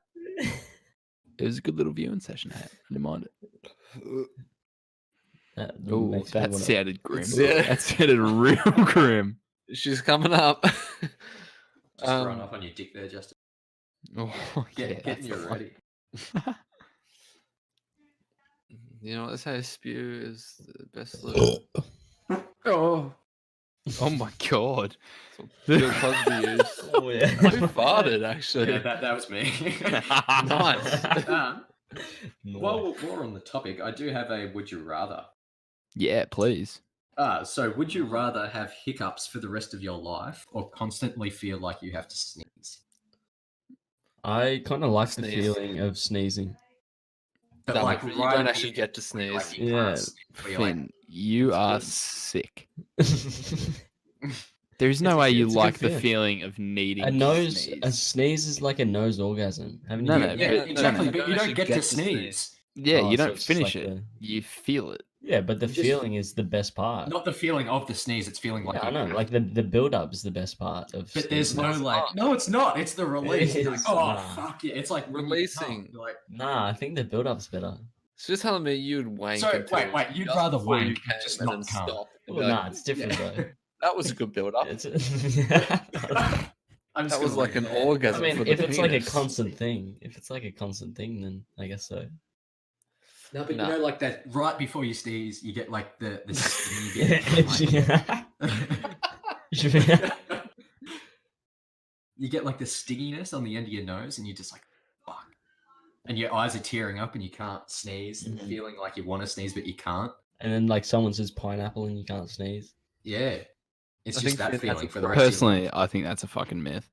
it was a good little viewing session. I didn't mind it. that Oh, makes me that wanna- sounded grim. Yeah. That sounded real grim. She's coming up. Just run off on your dick there, Justin. Oh, yeah, Getting that's you the one. ready. You know what they say? Spew is the best lube. Oh, oh my god. Bill Cosby used. Oh yeah. Who farted, actually? Yeah, that was me. Nice. While we're on the topic, I do have a would you rather. Yeah, please. So would you rather have hiccups for the rest of your life or constantly feel like you have to sneeze? I kind of like the Sneeze. feeling of sneezing. But No, like but you right don't actually here, get to where, like, sneeze. you can't Yeah. sneeze, where you're like, Finn, you it's are good. sick. A There's no It's a- way you it's a good like the feeling. feeling of needing to nose, sneeze. a sneeze is like a nose orgasm. Haven't No, you? no, Yeah, but- exactly. no, But you don't get to sneeze. Yeah, Oh, you so don't it's just finish like it. You feel it. Yeah, but the You just- feeling is the best part. Not the feeling of the sneeze. It's feeling like Yeah, I you- know. Like the build up is the best part of. But there's sneezing. no like. No, it's not. It's the release. It Like, is. oh Nah. fuck yeah! It's like when you Releasing. come, you're like. Nah, I think the build up's better. So you're telling me you'd wank So, until wait, you'd just rather before you wank, came just and not then come. stop and Well, be nah, like, it's different though. that was a good build up. It's, I'm just That was gonna like leave an it there. orgasm I mean, for the if it's like a penis. constant thing, then I guess so. No, but Nah. you know, like that right before you sneeze, you get like the stingy bit. You get like the stinginess on the end of your nose, and you're just like, fuck. And your eyes are tearing up, and you can't sneeze, and Mhm. feeling like you want to sneeze, but you can't. And then like someone says pineapple and you can't sneeze. Yeah. It's I just think that Phin has feeling a for the rest of your Personally, life. I think that's a fucking myth.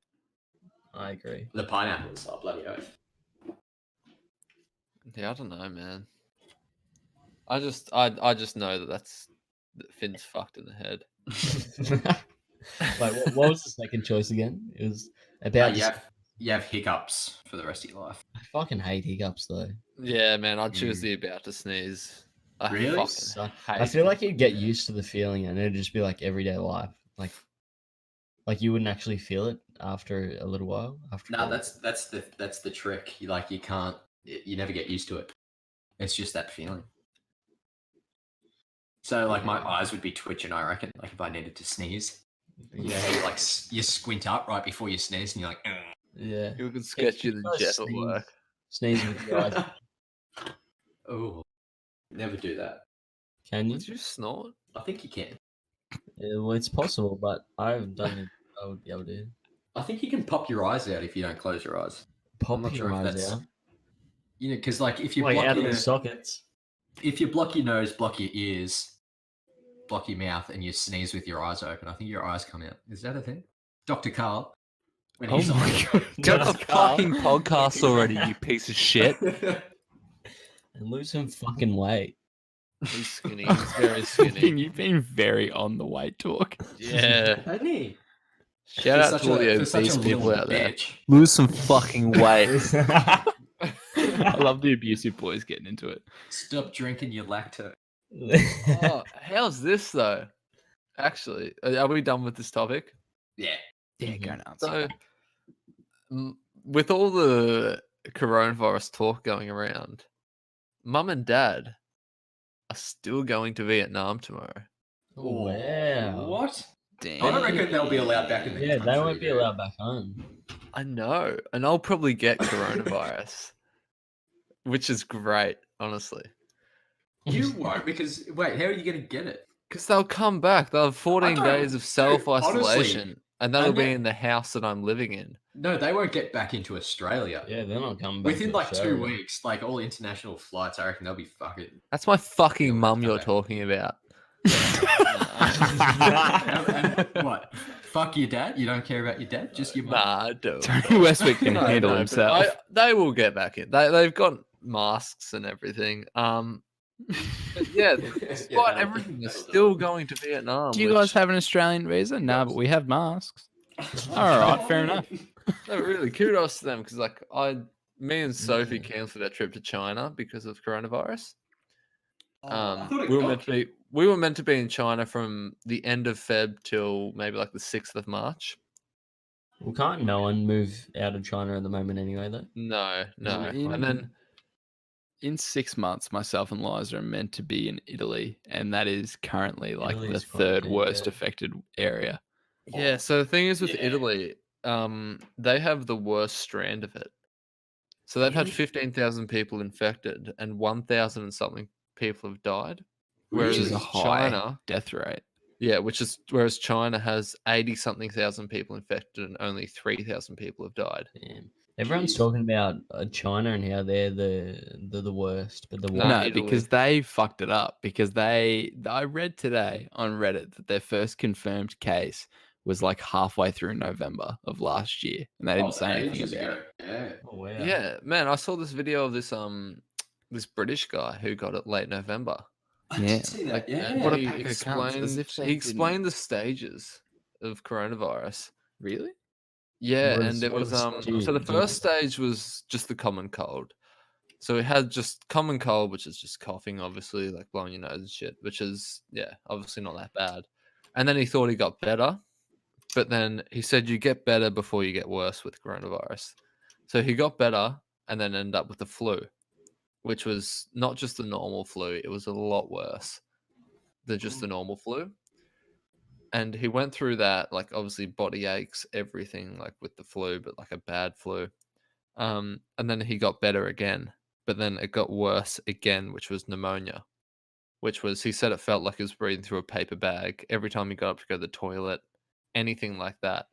I agree. The pineapples are bloody oath. Yeah, I don't know, man. I just know that Finn's fucked in the head. Like, what was the second choice again? It was about. You have hiccups for the rest of your life. I fucking hate hiccups though. Yeah, man, I'd choose Mm. the about to sneeze. I Really? fucking So, hate I feel like it. you'd get used to the feeling and it'd just be like everyday life. Like you wouldn't actually feel it after a little while. After No, a- that's the trick. You can't. You never get used to it. It's just that feeling. So like my eyes would be twitching, I reckon. Like if I needed to sneeze. yeah, So you squint up right before you sneeze, and you're like, "Ugh." yeah. You could sketch you the Try to jet at work. Sneeze with your eyes. Oh, never do that. Can you? Would you snort? I think you can. Yeah, well, it's possible, but I don't think I would be able to. I think you can pop your eyes out if you don't close your eyes. Pop not your sure if eyes that's- out. You know, because like if you Like block out of your the sockets. if you block your nose, block your ears, block your mouth, and you sneeze with your eyes open, I think your eyes come out. Is that a thing? Dr. Carl. When Oh he's my god. Get No, the Carl. fucking podcast already, you piece of shit. And lose some fucking weight. He's skinny. He's very Phin, skinny. you've been very on the weight talk. Yeah. Hasn't he? Shout out to all the for such obese a people little out there. bitch. Lose some fucking weight. I love the abusive boys getting into it. Stop drinking your lactose. Oh, how's this though? Actually, are we done with this topic? Yeah. Yeah, Mhm. go nuts. So, with all the coronavirus talk going around, Mum and Dad are still going to Vietnam tomorrow. Oh, wow. What? Damn. I don't reckon they'll be allowed back in the Yeah, country. they won't be dude. allowed back home. I know, and I'll probably get coronavirus, which is great, honestly. You won't because wait, how are you going to get it? Because they'll come back. They'll have 14 don't- days of dude, self-isolation, honestly, and that'll be ne- in the house that I'm living in. No, they won't get back into Australia. Yeah, they're not coming back. Within to like 2 Australia. weeks, like all international flights, I reckon they'll be fucking. That's my fucking They'll mum come you're back. talking about. And what? Fuck your dad? You don't care about your dad? Just your mum? Nah, I do. Tony Westwick can No, handle no, but himself. they will get back in. They've got masks and everything. But yeah, despite that'll do. everything, they're That'll do. still going to Vietnam. Do you guys have an Australian visa? No, but we have masks. All right, fair enough. No, really, kudos to them because me and Sophie cancelled our trip to China because of coronavirus. I thought it we were got- meant to be in China from the end of Feb till maybe like the 6th of March. Well, can't no one move out of China at the moment anyway, though? No. in- And then In 6 months, myself and Liza are meant to be in Italy, and that is currently like Italy's the quite third big, worst yeah. affected area. yeah, so the thing is with Yeah. Italy, they have the worst strand of it. So they've had Really? 15,000 people infected and 1,000 and something people have died. Which is a Whereas high China, death rate. yeah, whereas China has 80 something thousand people infected and only 3,000 people have died. Damn. Everyone's Jeez. talking about China and how they're the worst, but the No, worst. No, Italy. because they fucked it up. Because I read today on Reddit that their first confirmed case was like halfway through November of last year, and they didn't say anything ages about ago. Yeah. Oh, wow. Yeah, man, I saw this video of this British guy who got it late November. I Yeah, did see that. Like, Yeah. What a he pack of cunts, as explained if they he didn't- explained the stages of coronavirus. it. Really? Yeah, What and is- it what was is- do so the you- first stage was just the common cold. So we had just common cold, which is just coughing, obviously, like blowing your nose and shit, which is obviously not that bad. And then he thought he got better, but then he said you get better before you get worse with coronavirus. So he got better and then ended up with the flu, which was not just the normal flu, it was a lot worse than just the normal flu. and he went through that, like obviously body aches, everything, like with the flu, but like a bad flu. And then he got better again, but then it got worse again, which was pneumonia. Which was, he said it felt like he was breathing through a paper bag every time he got up to go to the toilet, anything like that.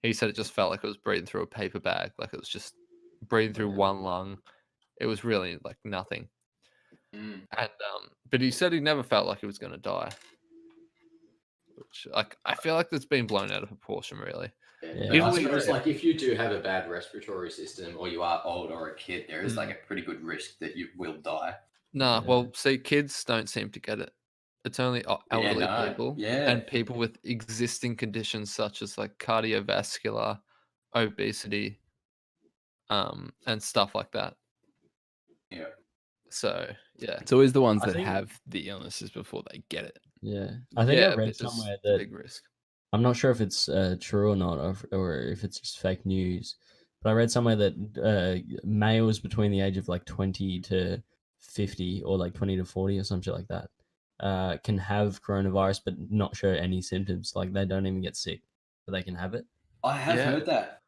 He said it just felt like it was breathing through a paper bag, like it was just breathing through one lung. It was really like nothing. Mm. And but he said he never felt like he was going to die. Which, like, I feel like that's been blown out of proportion, really. Yeah. But I Italy- suppose, like, if you do have a bad respiratory system, or you are old or a kid, there is Mm. like a pretty good risk that you will die. Nah, Yeah. well, see, kids don't seem to get it. It's only elderly no, people yeah. and people with existing conditions such as like cardiovascular, obesity, and stuff like that. Yeah. So yeah, It's always the ones I that think- have the illnesses before they get it. Yeah, I think yeah, I read but it's somewhere a that big risk. I'm not sure if it's true or not, or if it's just fake news. But I read somewhere that males between the age of like 20 to 50, or like 20 to 40, or some shit like that, can have coronavirus but not show any symptoms. Like they don't even get sick, but they can have it. I have Yeah. heard that.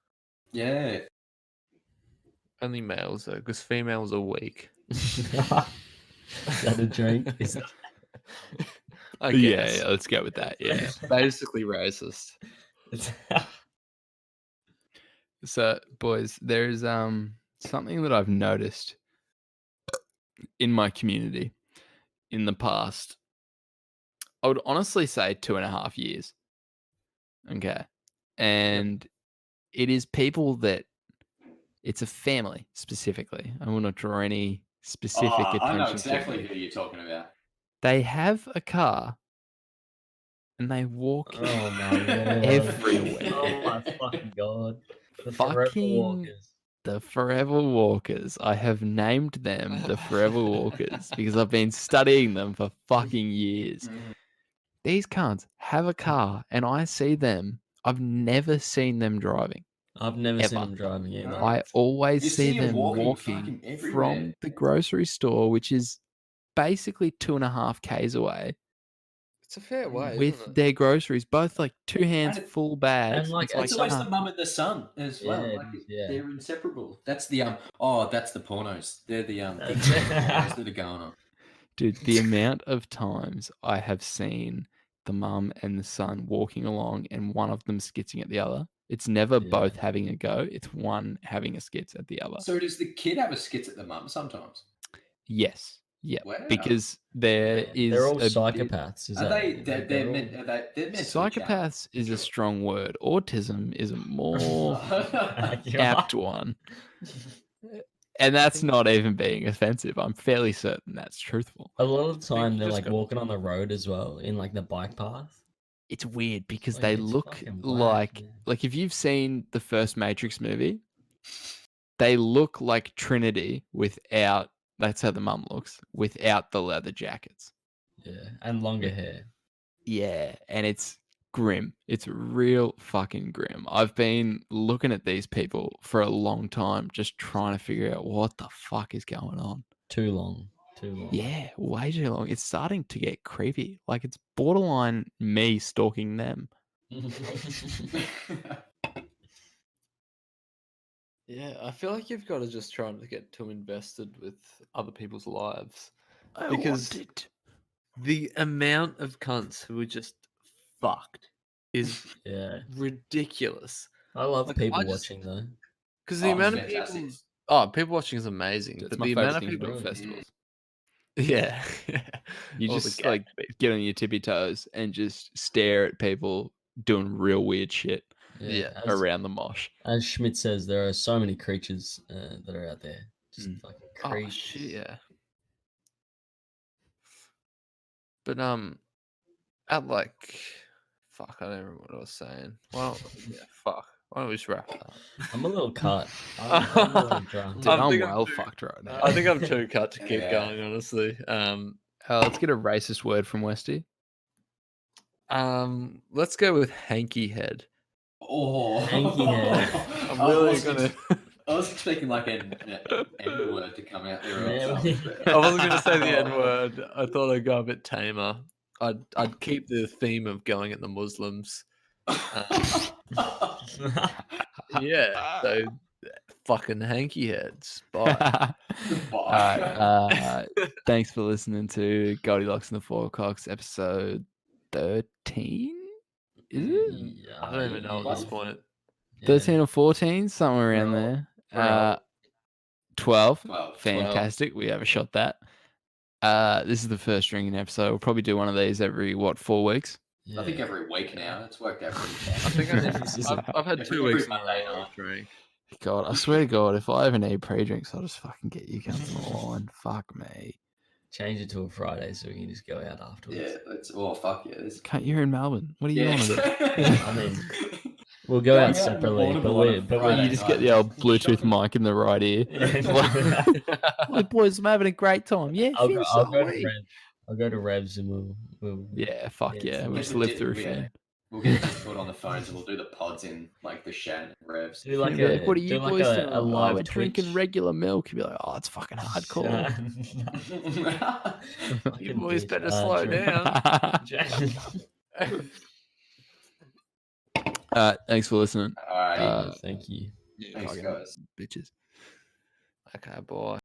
Yeah. Only males though, because females are weak. Is that a drink? Is that... I Yeah, guess. yeah, let's go with that. Yeah. Basically racist. So, boys, there's something that I've noticed in my community in the past. I would honestly say 2.5 years. Okay. And it is people that it's a family specifically. I will not draw any specific attention I know to exactly it. who you're talking about. They have a car and they walk Oh my lord! everywhere. Oh my fucking god! The Forever Fucking Walkers. the Forever Walkers. I have named them the Forever Walkers because I've been studying them for fucking years. Mm. These cunts have a car and I see them. I've never seen them driving. I've never seen Ever. them driving either. No. I always You see see 'em them walking walking fucking everywhere. from the grocery store, which is basically 2.5 k's away, It's a fair way, with isn't it? their groceries, both like 2 hands And it- full bags. and, like, It's like, It's always nah. the mum and the son as well. Yeah, like, it is, yeah. They're inseparable. That's the that's the pornos. They're the That's- pornos that are going on. Dude, the amount of times I have seen the mum and the son walking along and one of them skitzing at the other. It's never Yeah. both having a go. It's one having a skits at the other. So does the kid have a skits at the mum sometimes? Yes. Yeah. Wow. Because there Man, is They're all a bit- psychopaths. Is Are that, they? like, They're all- meant. Are they? They're meant to be psychopaths is a Sure. strong word. Autism is a more You're apt right. one. And that's not even being offensive. I'm fairly certain that's truthful. A lot of the time you they're just like got- walking on the road as well, in like the bike path. It's weird because Like, they it's look fucking whack, like yeah. like if you've seen the first Matrix movie, they look like Trinity without, that's how the mum looks, without the leather jackets. Yeah, and longer hair. Yeah, and it's grim. It's real fucking grim. I've been looking at these people for a long time, just trying to figure out what the fuck is going on. Too long. Too long. Yeah, way too long. It's starting to get creepy. Like it's borderline me stalking them. Yeah, I feel like you've got to just try to get too invested with other people's lives. I Because- want it. The amount of cunts who are just fucked is Yeah. ridiculous. I love Like, people I just- watching though. Because the Oh, amount of fantastic. people, oh, people watching is amazing. That's but my the favorite amount of thing people, about really- festivals. yeah, You All the just gag like get on your tippy toes and just stare at people doing real weird shit Yeah, around the mosh. As Schmidt says, there are so many creatures that are out there. Just Mm. fucking Oh creatures. shit, yeah. But at like, fuck, I don't remember what I was saying. Well, yeah, fuck. Why don't we just wrap it up? I'm a little cut. I'm a little drunk. Dude, I I'm think I'm well too- fucked right now. I think I'm too cut to keep Yeah. going, honestly. Let's get a racist word from Westy. Let's go with hanky head. Oh, Hanky head. I'm I really was gonna. I was expecting like an N word to come out there. Or Yeah, something, we- but- I wasn't gonna say the N word. I thought I'd go a bit tamer. I'd keep the theme of going at the Muslims. Yeah, so fucking hanky heads. Bye. Alright, thanks for listening to Goldilocks and the Four Cocks, episode 13. Is it? I don't even know at this point. 13 or 14, somewhere around there. We're 12. 12. Fantastic. We overshot that. This is the first drinking episode. We'll probably do one of these every 4 weeks. I think every week now. It's worked out pretty fine. I think I've had 2 weeks in a Monday row night. of drink. God, I swear to God, if I ever need pre-drinks, I'll just fucking get you guys on the line. Fuck me. Change it to a Friday so we can just go out afterwards. Yeah, it's fuck yeah. Can't you're in Melbourne? What are you on about? I mean, we'll go out separately, but You just get the old Bluetooth mic in the right ear. Look, boys, I'm having a great time. Yeah, I'll Finn, go, so I'll go are to we. Revs. I'll go to Revs and we'll Yeah, fuck yeah. so We'll we just can live through Yeah. Finn. We'll get Discord on the phones and we'll do the pods in like the Shannon Revs. do like You'll be like, what are do you like boys doing? a Oh, live we're drinking Twitch. regular milk. You'll be like, oh, it's fucking hardcore. You boys bitch. better slow down. Thanks for listening. All right. Thank you. Yeah, Thanks, fucking guys. bitches. Okay, bye.